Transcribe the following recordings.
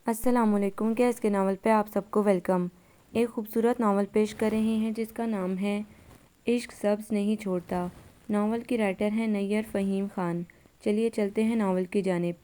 السلام علیکم۔ کیس کے ناول پہ آپ سب کو ویلکم۔ ایک خوبصورت ناول پیش کر رہے ہیں جس کا نام ہے عشق سبز نہیں چھوڑتا۔ ناول کی رائٹر ہیں نیّر فہیم خان۔ چلیے چلتے ہیں ناول کی جانب۔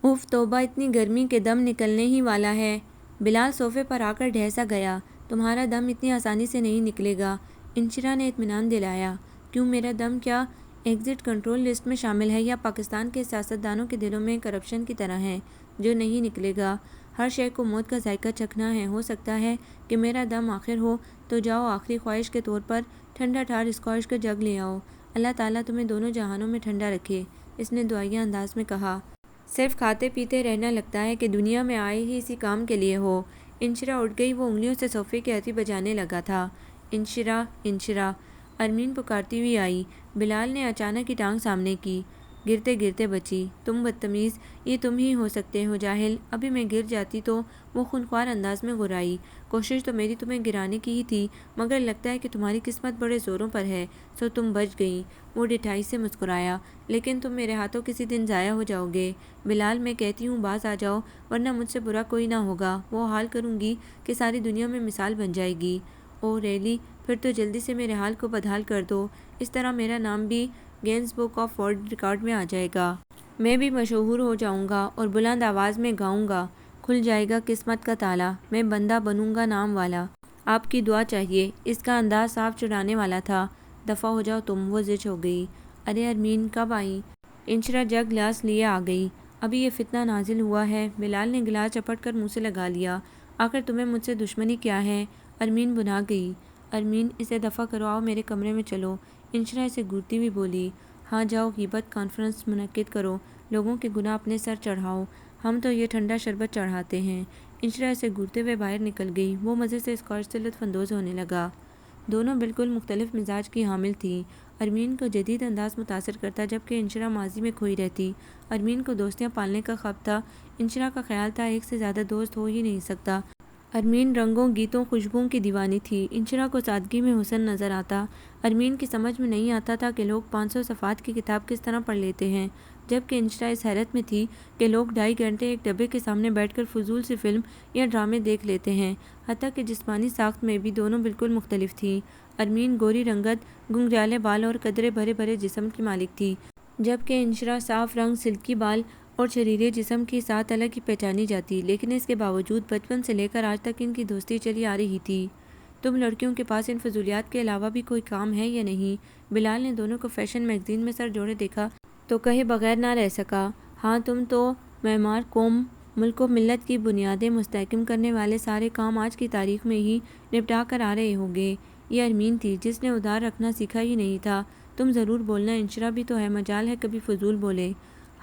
اف توبہ، اتنی گرمی کے دم نکلنے ہی والا ہے۔ بلال صوفے پر آ کر ڈھہ سا گیا۔ تمہارا دم اتنی آسانی سے نہیں نکلے گا، انشرا نے اطمینان دلایا۔ کیوں، میرا دم کیا ایگزٹ کنٹرول لسٹ میں شامل ہے یا پاکستان کے سیاستدانوں کے دلوں میں کرپشن کی طرح ہے جو نہیں نکلے گا؟ ہر شے کو موت کا ذائقہ چکھنا ہے۔ ہو سکتا ہے کہ میرا دم آخر ہو تو جاؤ، آخری خواہش کے طور پر ٹھنڈا ٹھار اسکاش کا جگ لے آؤ۔ اللہ تعالیٰ تمہیں دونوں جہانوں میں ٹھنڈا رکھے، اس نے دعائیہ انداز میں کہا۔ صرف کھاتے پیتے رہنا، لگتا ہے کہ دنیا میں آئے ہی اسی کام کے لیے ہو۔ انشرا اٹھ گئی، وہ انگلیوں سے صوفے کی ہتھی بجانے لگا تھا۔ انشرا، انشرا، ارمین پکارتی ہوئی آئی۔ بلال نے اچانک ہی ٹانگ سامنے کی۔ گرتے گرتے بچی، تم بدتمیز، یہ تم ہی ہو سکتے ہو جاہل۔ ابھی میں گر جاتی تو، وہ خونخوار انداز میں غرائی۔ کوشش تو میری تمہیں گرانے کی ہی تھی، مگر لگتا ہے کہ تمہاری قسمت بڑے زوروں پر ہے، سو تم بچ گئی۔ وہ ڈٹھائی سے مسکرایا۔ لیکن تم میرے ہاتھوں کسی دن ضائع ہو جاؤ گے بلال، میں کہتی ہوں باز آ جاؤ، ورنہ مجھ سے برا کوئی نہ ہوگا۔ وہ حال کروں گی کہ ساری دنیا میں مثال بن جائے گی۔ اوہ ریلی، پھر تو جلدی سے میرے حال کو بدحال کر دو، اس طرح میرا نام بھی grains book of world record میں آ جائے گا۔ میں بھی مشہور ہو جاؤں گا اور بلند آواز میں گاؤں گا۔ کھل جائے گا قسمت کا تالا، میں بندہ بنوں گا نام والا۔ آپ کی دعا چاہیے۔ اس کا انداز صاف چڑھانے والا تھا۔ دفع ہو جاؤ تم، وہ زچ ہو گئی۔ ارے ارمین، کب آئی؟ انشرا جگ گلاس لیے آ گئی۔ ابھی یہ فتنہ نازل ہوا ہے۔ بلال نے گلاس چپٹ کر منہ سے لگا لیا۔ آخر تمہیں مجھ سے دشمنی کیا ہے؟ ارمین بھنا گئی۔ ارمین، اسے دفع کرو، آؤ میرے کمرے میں چلو۔ انشرا اسے گھورتی ہوئی بولی۔ ہاں جاؤ، غیبت کانفرنس منعقد کرو، لوگوں کے گناہ اپنے سر چڑھاؤ، ہم تو یہ ٹھنڈا شربت چڑھاتے ہیں۔ انشرا اسے گھورتے ہوئے باہر نکل گئی۔ وہ مزے سے اسکاش سے لطف اندوز ہونے لگا۔ دونوں بالکل مختلف مزاج کی حامل تھیں۔ ارمین کو جدید انداز متاثر کرتا جبکہ انشرا ماضی میں کھوئی رہتی۔ ارمین کو دوستیاں پالنے کا خواب تھا، انشرا کا خیال تھا ایک سے زیادہ دوست ہو ہی نہیں سکتا۔ ارمین رنگوں، گیتوں، خوشبوؤں کی دیوانی تھی، انشرا کو سادگی میں حسن نظر آتا۔ ارمین کی سمجھ میں نہیں آتا تھا کہ لوگ 500 صفحات کی کتاب کس طرح پڑھ لیتے ہیں، جبکہ انشرا اس حیرت میں تھی کہ لوگ 2.5 گھنٹے ایک ڈبے کے سامنے بیٹھ کر فضول سی فلم یا ڈرامے دیکھ لیتے ہیں۔ حتیٰ کہ جسمانی ساخت میں بھی دونوں بالکل مختلف تھیں۔ ارمین گوری رنگت، گنگریالے بال اور قدرے بھرے بھرے جسم کی مالک تھی، جبکہ انشرا صاف رنگ، سلکی بال اور شریرے جسم کے ساتھ الگ ہی پہچانی جاتی، لیکن اس کے باوجود بچپن سے لے کر آج تک ان کی دوستی چلی آ رہی تھی۔ تم لڑکیوں کے پاس ان فضولیات کے علاوہ بھی کوئی کام ہے یا نہیں؟ بلال نے دونوں کو فیشن میگزین میں سر جوڑے دیکھا تو کہے بغیر نہ رہ سکا۔ ہاں، تم تو معمار قوم، ملک و ملت کی بنیادیں مستحکم کرنے والے سارے کام آج کی تاریخ میں ہی نپٹا کر آ رہے ہوگے۔ یہ ارمین تھی جس نے ادھار رکھنا سیکھا ہی نہیں تھا۔ تم ضرور بولنا، انشرا بھی تو ہے، مجال ہے کبھی فضول بولے۔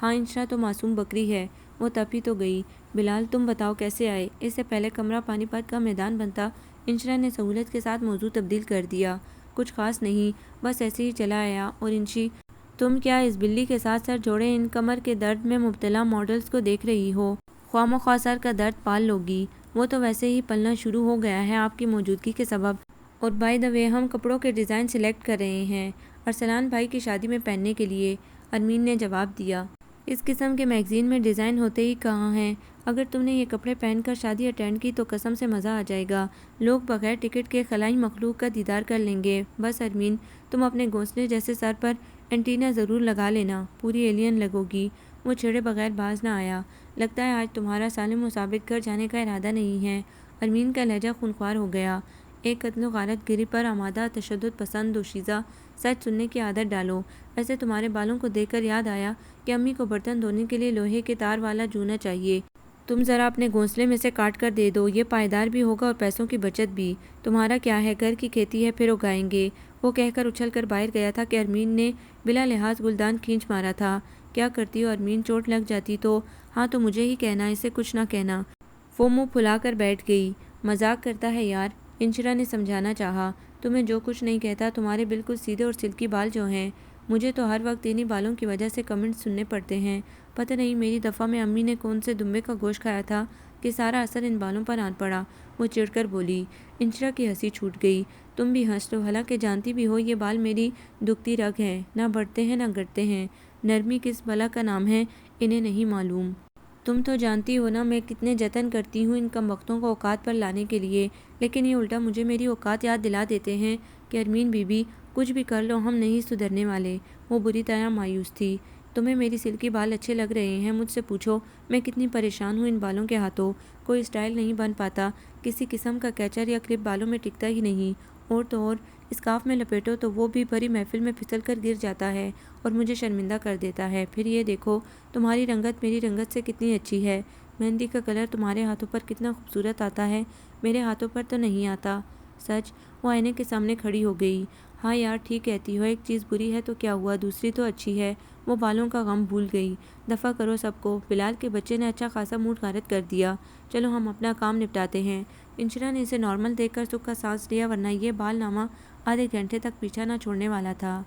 ہاں، انشرا تو معصوم بکری ہے، وہ تپ ہی تو گئی۔ بلال، تم بتاؤ کیسے آئے؟ اس سے پہلے کمرہ پانی پت کا میدان بنتا، انشرا نے سہولت کے ساتھ موضوع تبدیل کر دیا۔ کچھ خاص نہیں، بس ایسے ہی چلا آیا۔ اور انشی، تم کیا اس بلی کے ساتھ سر جوڑے ان کمر کے درد میں مبتلا ماڈلز کو دیکھ رہی ہو؟ خواہ مخواہ سر کا درد پال لوگی، وہ تو ویسے ہی پلنا شروع ہو گیا ہے آپ کی موجودگی کے سبب۔ اور بائی دا وے، ہم کپڑوں کے ڈیزائن سلیکٹ کر رہے ہیں ارسلان بھائی کی شادی میں پہننے کے لیے، ارمین نے جواب دیا۔ اس قسم کے میگزین میں ڈیزائن ہوتے ہی کہاں ہیں؟ اگر تم نے یہ کپڑے پہن کر شادی اٹینڈ کی تو قسم سے مزہ آ جائے گا، لوگ بغیر ٹکٹ کے خلائی مخلوق کا دیدار کر لیں گے۔ بس ارمین، تم اپنے گھونسلے جیسے سر پر اینٹینا ضرور لگا لینا، پوری ایلین لگو گی۔ وہ چھیڑے بغیر باز نہ آیا۔ لگتا ہے آج تمہارا سالم و ثابت گھر جانے کا ارادہ نہیں ہے۔ ارمین کا لہجہ خونخوار ہو گیا۔ ایک قتل و غارت گری پر آمادہ تشدد پسند دوشیزہ، سچ سننے کی عادت ڈالو۔ ویسے تمہارے بالوں کو دیکھ کر یاد آیا کہ امی کو برتن دھونے کے لیے لوہے کے تار والا جونا چاہیے، تم ذرا اپنے گھونسلے میں سے کاٹ کر دے دو، یہ پائیدار بھی ہوگا اور پیسوں کی بچت بھی۔ تمہارا کیا ہے، گھر کی کھیتی ہے، پھر اگائیں گے۔ وہ کہہ کر اچھل کر باہر گیا تھا کہ ارمین نے بلا لحاظ گلدان کھینچ مارا تھا۔ کیا کرتی ہو ارمین، چوٹ لگ جاتی تو؟ ہاں تو مجھے ہی کہنا، اسے کچھ نہ کہنا۔ وہ منہ پھلا کر بیٹھ گئی۔ مذاق کرتا ہے یار، انشرا نے سمجھانا چاہا۔ تمہیں جو کچھ نہیں کہتا، تمہارے بالکل سیدھے اور سلکی بال جو ہیں، مجھے تو ہر وقت انہی بالوں کی وجہ سے کمنٹس سننے پڑتے ہیں۔ پتہ نہیں میری دفعہ میں امی نے کون سے دمبے کا گوشت کھایا تھا کہ سارا اثر ان بالوں پر آن پڑا۔ وہ چڑھ کر بولی۔ انشرا کی ہنسی چھوٹ گئی۔ تم بھی ہنس لو، حالانکہ جانتی بھی ہو یہ بال میری دکھتی رگ ہیں، نہ بڑھتے ہیں نہ گھٹتے ہیں۔ نرمی کس بلا کا نام ہے، انہیں نہیں معلوم۔ تم تو جانتی ہو نا میں کتنے جتن کرتی ہوں ان کم بختوں کو اوقات پر لانے کے لیے، لیکن یہ الٹا مجھے میری اوقات یاد دلا دیتے ہیں کہ ارمین بی بی کچھ بھی کر لو ہم نہیں سدھرنے والے۔ وہ بری طرح مایوس تھی۔ تمہیں میری سلکی بال اچھے لگ رہے ہیں، مجھ سے پوچھو میں کتنی پریشان ہوں ان بالوں کے ہاتھوں۔ کوئی اسٹائل نہیں بن پاتا، کسی قسم کا کیچر یا کلپ بالوں میں ٹکتا ہی نہیں، اور تو اور اسکارف میں لپیٹو تو وہ بھی بھری محفل میں پھسل کر گر جاتا ہے اور مجھے شرمندہ کر دیتا ہے۔ پھر یہ دیکھو تمہاری رنگت میری رنگت سے کتنی اچھی ہے، مہندی کا کلر تمہارے ہاتھوں پر کتنا خوبصورت آتا ہے، میرے ہاتھوں پر تو نہیں آتا۔ سچ؟ وہ آئینے کے سامنے کھڑی ہو گئی۔ ہاں یار ٹھیک کہتی ہو، ایک چیز بری ہے تو کیا ہوا، دوسری تو اچھی ہے۔ وہ بالوں کا غم بھول گئی۔ دفع کرو سب کو، بلال کے بچے نے اچھا خاصا موڈ غارت کر دیا، چلو ہم اپنا کام نپٹاتے ہیں۔ انشرا نے اسے نارمل دیکھ کر سکھ کا سانس لیا، ورنہ یہ بال نامہ آدھے گھنٹے تک پیچھا نہ چھوڑنے والا تھا۔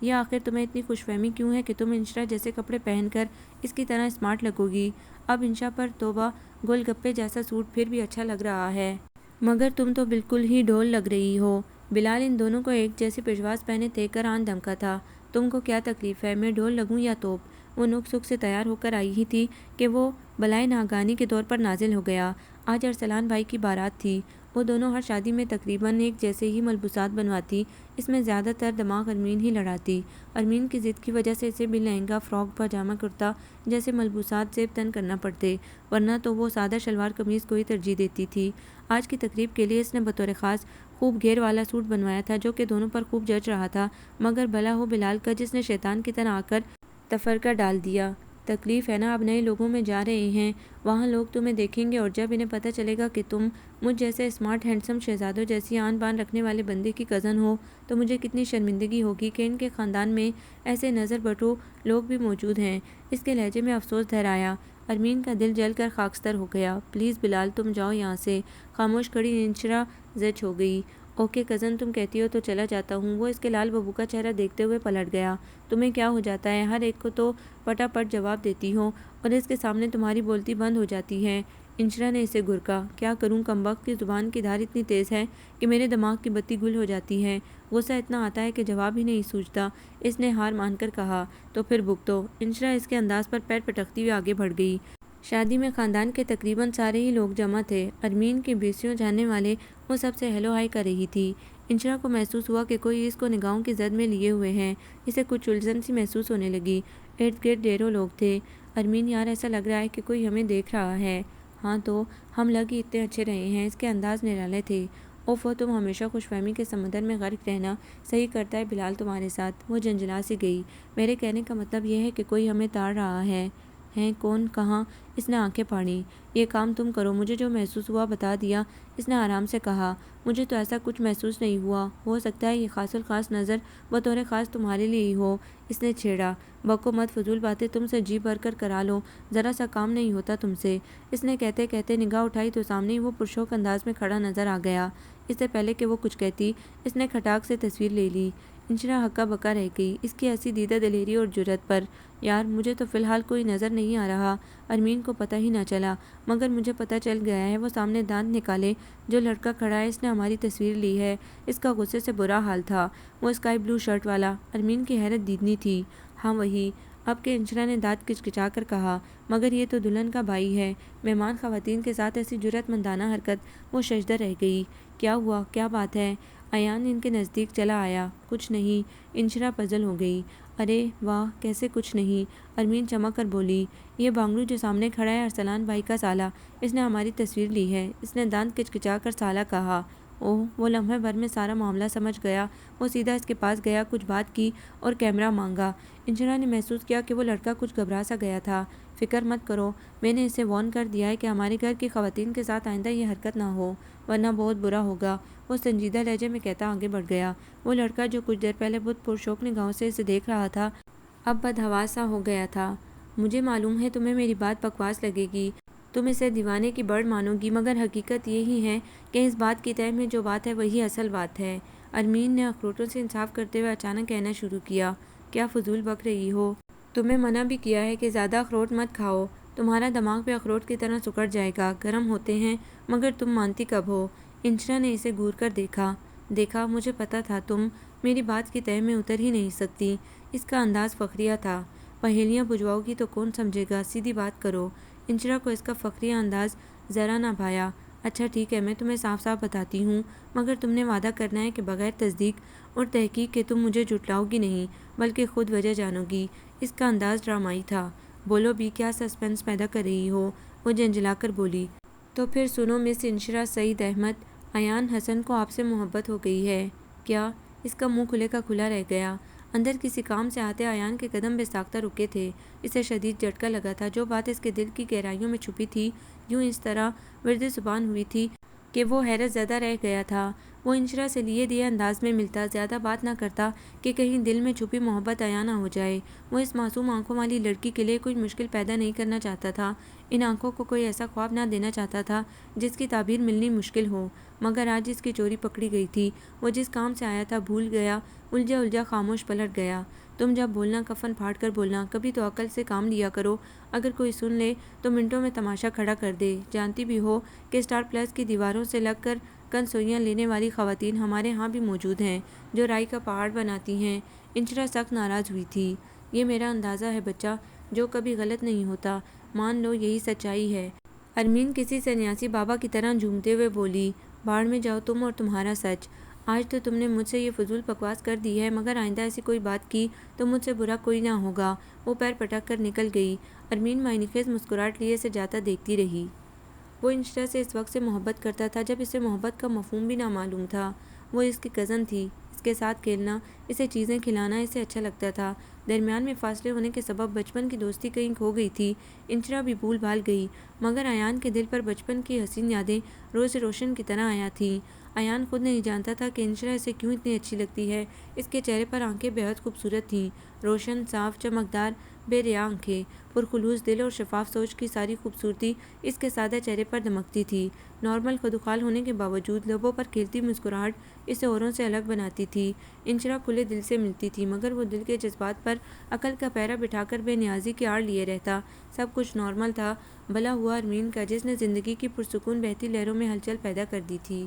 یہ آخر تمہیں اتنی خوش فہمی کیوں ہے کہ تم انشرا جیسے کپڑے پہن کر اس کی طرح اسمارٹ لگو گی؟ اب انشا پر توبہ گول گپے جیسا سوٹ پھر بھی اچھا لگ رہا ہے، مگر تم تو بالکل ہی ڈھول لگ رہی ہو۔ بلال ان دونوں کو ایک جیسی پشواز پہنے دیکھ کر آن دھمکا تھا۔ تم کو کیا تکلیف ہے، میں ڈھول لگوں یا توپ؟ وہ نک سکھ سے تیار ہو کر آئی ہی تھی کہ وہ بلائے ناگہانی کے طور پر نازل ہو گیا۔ آج ارسلان بھائی کی بارات تھی۔ وہ دونوں ہر شادی میں تقریباً ایک جیسے ہی ملبوسات بنواتی، اس میں زیادہ تر دماغ ارمین ہی لڑاتی۔ ارمین کی ضد کی وجہ سے اسے بھی لہنگا، فراک، پاجامہ کرتا جیسے ملبوسات زیب تن کرنا پڑتے، ورنہ تو وہ سادہ شلوار قمیض کو ہی ترجیح دیتی تھی۔ آج کی تقریب کے لیے اس نے بطور خاص خوب گھیر والا سوٹ بنوایا تھا جو کہ دونوں پر خوب جچ رہا تھا، مگر بھلا ہو بلال کا جس نے شیطان کی طرح آ کر تفرقہ ڈال دیا۔ تکلیف ہے نا، اب نئے لوگوں میں جا رہے ہیں، وہاں لوگ تمہیں دیکھیں گے اور جب انہیں پتہ چلے گا کہ تم مجھ جیسے اسمارٹ ہینڈسم شہزادوں جیسی آن بان رکھنے والے بندے کی کزن ہو تو مجھے کتنی شرمندگی ہوگی کہ ان کے خاندان میں ایسے نظر بٹو لوگ بھی موجود ہیں۔ اس کے لہجے میں افسوس دھرایا۔ ارمین کا دل جل کر خاکستر ہو گیا۔ پلیز بلال تم جاؤ یہاں سے۔ خاموش کھڑی انشرا زچ ہو گئی۔ اوکے کزن تم کہتی ہو تو چلا جاتا ہوں۔ وہ اس کے لال ببو کا چہرہ دیکھتے ہوئے پلٹ گیا۔ تمہیں کیا ہو جاتا ہے، ہر ایک کو تو پٹا پٹ جواب دیتی ہو اور اس کے سامنے تمہاری بولتی بند ہو جاتی ہے۔ انشرا نے اسے گھرکا۔ کیا کروں، کمبخت کی زبان کی دھار اتنی تیز ہے کہ میرے دماغ کی بتی گل ہو جاتی ہے، غصہ اتنا آتا ہے کہ جواب ہی نہیں سوجتا۔ اس نے ہار مان کر کہا۔ تو پھر بھگتو۔ انشرا اس کے انداز پر پیر پٹکتی ہوئی آگے بڑھ گئی۔ شادی میں خاندان کے تقریباً سارے ہی لوگ جمع تھے۔ ارمین کے بیسیوں جاننے والے، وہ سب سے ہیلو ہائی کر رہی تھی۔ انشرا کو محسوس ہوا کہ کوئی اس کو نگاہوں کی زد میں لیے ہوئے ہیں۔ اسے کچھ الجھن سی محسوس ہونے لگی۔ ارد گرد ڈھیروں لوگ تھے۔ ارمین یار ایسا لگ رہا ہے کہ کوئی ہمیں دیکھ رہا ہے۔ ہاں تو ہم لگ ہی اتنے اچھے رہے ہیں۔ اس کے انداز نرالے تھے۔ اوفو تم ہمیشہ خوش فہمی کے سمندر میں غرق رہنا صحیح کرتا ہے بلال تمہارے ساتھ۔ وہ جھنجھلا سی گئی۔ میرے کہنے کا مطلب یہ ہے کہ کوئی ہمیں تاڑ رہا ہے۔ ہیں کون، کہاں؟ اس نے آنکھیں پھاڑی۔ یہ کام تم کرو، مجھے جو محسوس ہوا بتا دیا، اس نے آرام سے کہا۔ مجھے تو ایسا کچھ محسوس نہیں ہوا، ہو سکتا ہے یہ خاص الخاص نظر بطور خاص تمہارے لیے ہی ہو۔ اس نے چھیڑا۔ بکو مت، فضول باتیں تم سے جی بھر کر کرا لو، ذرا سا کام نہیں ہوتا تم سے۔ اس نے کہتے کہتے نگاہ اٹھائی تو سامنے ہی وہ پرشوق انداز میں کھڑا نظر آ گیا۔ اس سے پہلے کہ وہ کچھ کہتی، اس نے کھٹاک سے تصویر لے لی۔ انشرا ہکا بکا رہ گئی اس کی ایسی دیدہ دلیری اور جرأت پر۔ یار مجھے تو فی الحال کوئی نظر نہیں آ رہا۔ ارمین کو پتہ ہی نہ چلا، مگر مجھے پتہ چل گیا ہے۔ وہ سامنے دانت نکالے جو لڑکا کھڑا ہے، اس نے ہماری تصویر لی ہے۔ اس کا غصے سے برا حال تھا۔ وہ اسکائی بلو شرٹ والا۔ ارمین کی حیرت دیدنی تھی۔ ہاں وہی۔ اب کہ انشرا نے دانت کچکچا کر کہا، مگر یہ تو دلہن کا بھائی ہے۔ مہمان خواتین کے ساتھ ایسی جرأت مندانہ حرکت۔ وہ ششدر رہ گئی۔ کیا ہوا، کیا بات ہے؟ ایان ان کے نزدیک چلا آیا۔ کچھ نہیں۔ انشرا پزل ہو گئی۔ ارے واہ، کیسے کچھ نہیں؟ ارمین چمک کر بولی۔ یہ بانگلو جو سامنے کھڑا ہے ارسلان بھائی کا سالہ، اس نے ہماری تصویر لی ہے۔ اس نے دانت کچکچا کر سالہ کہا۔ اوہ، وہ لمحے بھر میں سارا معاملہ سمجھ گیا۔ وہ سیدھا اس کے پاس گیا، کچھ بات کی اور کیمرہ مانگا۔ انشرا نے محسوس کیا کہ وہ لڑکا کچھ گھبرا سا گیا تھا۔ فکر مت کرو، میں نے اسے وارن کر دیا ہے کہ ہمارے گھر کی خواتین کے ساتھ آئندہ یہ حرکت نہ ہو، ورنہ بہت برا ہوگا۔ وہ سنجیدہ لہجے میں کہتا آگے بڑھ گیا۔ وہ لڑکا جو کچھ دیر پہلے بہت پرشوق نگاہوں سے اسے دیکھ رہا تھا، اب بدحواس سا ہو گیا تھا۔ مجھے معلوم ہے تمہیں میری بات بکواس لگے گی، تم اسے دیوانے کی بڑھ مانو گی، مگر حقیقت یہی ہے کہ اس بات کی تہہ میں جو بات ہے وہی اصل بات ہے۔ ارمین نے اخروٹوں سے انصاف کرتے ہوئے اچانک کہنا شروع کیا۔ کیا فضول بک رہی ہو؟ تمہیں منع بھی کیا ہے کہ زیادہ اخروٹ مت کھاؤ۔ تمہارا دماغ بھی اخروٹ کی طرح سکڑ جائے گا، گرم ہوتے ہیں، مگر تم مانتی کب ہو؟ انشرا نے اسے گور کر دیکھا، مجھے پتا تھا تم میری بات کی تہہ میں اتر ہی نہیں سکتی۔ اس کا انداز فخریہ تھا۔ پہیلیاں بجھواؤ گی تو کون سمجھے گا، سیدھی بات کرو۔ انشرا کو اس کا فخریہ انداز ذرا نہ بھایا۔ اچھا ٹھیک ہے، میں تمہیں صاف صاف بتاتی ہوں، مگر تم نے وعدہ کرنا ہے کہ بغیر تصدیق اور تحقیق کے تم مجھے جھٹلاؤ گی نہیں، بلکہ خود وجہ جانو گی۔ اس کا انداز ڈرامائی تھا۔ بولو بھی، کیا سسپنس پیدا کر رہی ہو؟ وہ جھنجھلا کر بولی۔ تو پھر سنو مس انشرا سعید احمد، ایان حسن کو آپ سے محبت ہو گئی ہے۔ کیا؟ اس کا منہ کھلے کا کھلا رہ گیا۔ اندر کسی کام سے آتے ایان کے قدم بے ساختہ رکے تھے۔ اسے شدید جھٹکا لگا تھا۔ جو بات اس کے دل کی گہرائیوں میں چھپی تھی، یوں اس طرح ورد زبان ہوئی تھی کہ وہ حیرت زدہ رہ گیا تھا۔ وہ انشرا سے لیے دیے انداز میں ملتا، زیادہ بات نہ کرتا کہ کہیں دل میں چھپی محبت عیاں نہ ہو جائے۔ وہ اس معصوم آنکھوں والی لڑکی کے لیے کوئی مشکل پیدا نہیں کرنا چاہتا تھا۔ ان آنکھوں کو کوئی ایسا خواب نہ دینا چاہتا تھا جس کی تعبیر ملنی مشکل ہو۔ مگر آج اس کی چوری پکڑی گئی تھی۔ وہ جس کام سے آیا تھا بھول گیا، الجھا خاموش پلٹ گیا۔ تم جب بولنا کفن پھاڑ کر بولنا، کبھی تو عقل سے کام لیا کرو۔ اگر کوئی سن لے تو منٹوں میں تماشا کھڑا کر دے۔ جانتی بھی ہو کہ اسٹار پلس کی دیواروں سے لگ کر کنسوئیاں لینے والی خواتین ہمارے ہاں بھی موجود ہیں جو رائی کا پہاڑ بناتی ہیں۔ انشرا سخت ناراض ہوئی تھی۔ یہ میرا اندازہ ہے بچہ، جو کبھی غلط نہیں ہوتا، مان لو یہی سچائی ہے۔ ارمین کسی سنیاسی بابا کی طرح جھومتے ہوئے بولی۔ بھاڑ میں جاؤ تم اور تمہارا سچ۔ آج تو تم نے مجھ سے یہ فضول بکواس کر دی ہے، مگر آئندہ ایسی کوئی بات کی تو مجھ سے برا کوئی نہ ہوگا۔ وہ پیر پٹک کر نکل گئی۔ ارمین معنی خیز مسکراہٹ لیے اسے جاتا دیکھتی رہی۔ وہ انشرا سے اس وقت سے محبت کرتا تھا جب اسے محبت کا مفہوم بھی نہ معلوم تھا۔ وہ اس کی کزن تھی، اس کے ساتھ کھیلنا، اسے چیزیں کھلانا اسے اچھا لگتا تھا۔ درمیان میں فاصلے ہونے کے سبب بچپن کی دوستی کہیں کھو گئی تھی۔ انشرا بھی بھول بھال گئی، مگر ایان کے دل پر بچپن کی حسین یادیں روز روشن کی طرح آیا تھیں۔ ایان خود نہیں جانتا تھا کہ انشرا اسے کیوں اتنی اچھی لگتی ہے۔ اس کے چہرے پر آنکھیں بہت خوبصورت تھیں، روشن، صاف، چمکدار، بے ریا آنکھیں۔ پرخلوص دل اور شفاف سوچ کی ساری خوبصورتی اس کے سادہ چہرے پر دمکتی تھی۔ نارمل خدوخال ہونے کے باوجود لبوں پر کھلتی مسکراہٹ اسے اوروں سے الگ بناتی تھی۔ انشرا کھلے دل سے ملتی تھی، مگر وہ دل کے جذبات پر عقل کا پہرا بٹھا کر بے نیازی کی آڑ لیے رہتا۔ سب کچھ نارمل تھا، بھلا ہوا ارمین کا، جس نے زندگی کی پرسکون بہتی لہروں میں ہلچل پیدا کر دی تھی۔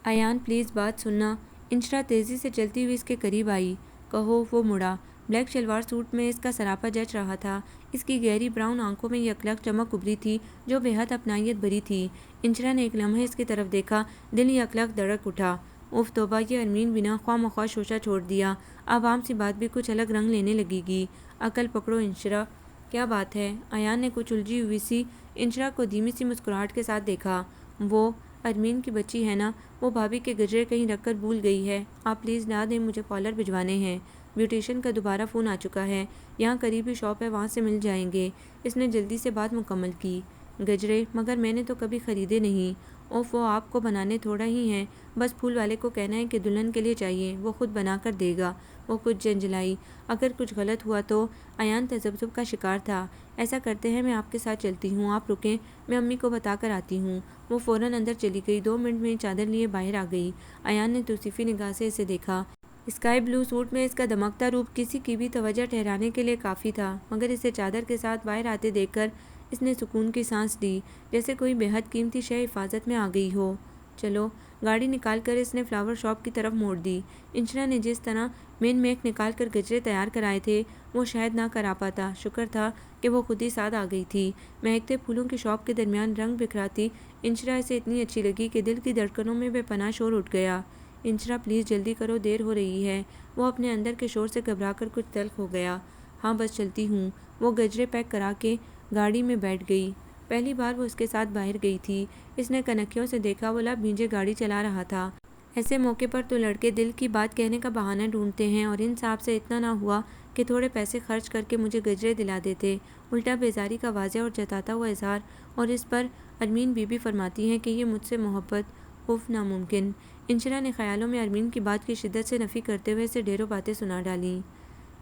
ایان پلیز بات سننا۔ انشرا تیزی سے چلتی ہوئی اس کے قریب آئی۔ کہو۔ وہ مڑا۔ بلیک شلوار سوٹ میں اس کا سراپا جچ رہا تھا۔ اس کی گہری براؤن آنکھوں میں یک لخت چمک ابھری تھی جو بے حد اپنائیت بھری تھی۔ انشرا نے ایک لمحے اس کی طرف دیکھا، دل یک لخت دھڑک اٹھا۔ اف توبہ، یہ ارمین بنا خواہ مخواہ شوشہ چھوڑ دیا۔ اب عام سی بات بھی کچھ الگ رنگ لینے لگے گی۔ عقل پکڑو انشرا، کیا بات ہے؟ ایان نے کچھ الجھی ہوئی سی انشرا کو دھیمی سی مسکراہٹ کے ساتھ دیکھا۔ وہ ارمین کی بچی ہے نا، وہ بھابھی کے گجرے کہیں رکھ کر بھول گئی ہے۔ آپ پلیز لا دیں، مجھے پارلر بھجوانے ہیں۔ بیوٹیشین کا دوبارہ فون آ چکا ہے، یہاں قریبی شاپ ہے، وہاں سے مل جائیں گے۔ اس نے جلدی سے بات مکمل کی۔ گجرے؟ مگر میں نے تو کبھی خریدے نہیں۔ اوف، وہ آپ کو بنانے تھوڑا ہی ہیں، بس پھول والے کو کہنا ہے کہ دلہن کے لیے چاہیے، وہ خود بنا کر دے گا۔ وہ کچھ جھنجھلائی۔ اگر کچھ غلط ہوا تو؟ ایان تذبذب کا شکار تھا۔ ایسا کرتے ہیں، میں آپ کے ساتھ چلتی ہوں، آپ رکیں، میں امی کو بتا کر آتی ہوں۔ وہ فوراً اندر چلی گئی، 2 منٹ میں چادر لیے باہر آ گئی۔ ایان نے توصیفی نگاہ سے اسے دیکھا۔ اسکائی بلو سوٹ میں اس کا دمکتا روپ کسی کی بھی توجہ ٹھہرانے کے لیے کافی تھا، مگر اسے چادر کے ساتھ باہر آتے دیکھ کر اس نے سکون کی سانس لی، جیسے کوئی بے حد قیمتی شے حفاظت میں آ گئی ہو۔ چلو۔ گاڑی نکال کر اس نے فلاور شاپ کی طرف موڑ دی۔ انشرا نے جس طرح مین میک نکال کر گجرے تیار کرائے تھے وہ شاید نہ کرا پاتا۔ شکر تھا کہ وہ خود ہی ساتھ آ گئی تھی۔ مہکتے پھولوں کی شاپ کے درمیان رنگ بکھراتی انشرا اسے اتنی اچھی لگی کہ دل کی دھڑکنوں میں بے پناہ شور اٹھ گیا۔ انشرا پلیز جلدی کرو، دیر ہو رہی ہے۔ وہ اپنے اندر کے شور سے گھبرا کر کچھ تلخ ہو گیا۔ ہاں بس چلتی ہوں۔ وہ گجرے پیک کرا کے گاڑی میں بیٹھ گئی۔ پہلی بار وہ اس کے ساتھ باہر گئی تھی۔ اس نے کنکھیوں سے دیکھا، وہ لب بھیجے گاڑی چلا رہا تھا۔ ایسے موقع پر تو لڑکے دل کی بات کہنے کا بہانہ ڈھونڈتے ہیں، اور ان صاحب سے اتنا نہ ہوا کہ تھوڑے پیسے خرچ کر کے مجھے گجرے دلا دیتے۔ الٹا بیزاری کا واضح اور جتاتا ہوا اظہار، اور اس پر ارمین بی بی فرماتی ہیں کہ یہ مجھ سے محبت، اف ناممکن۔ انشرا نے خیالوں میں ارمین کی بات کی شدت سے نفی کرتے ہوئے اسے ڈھیروں باتیں سنا ڈالیں۔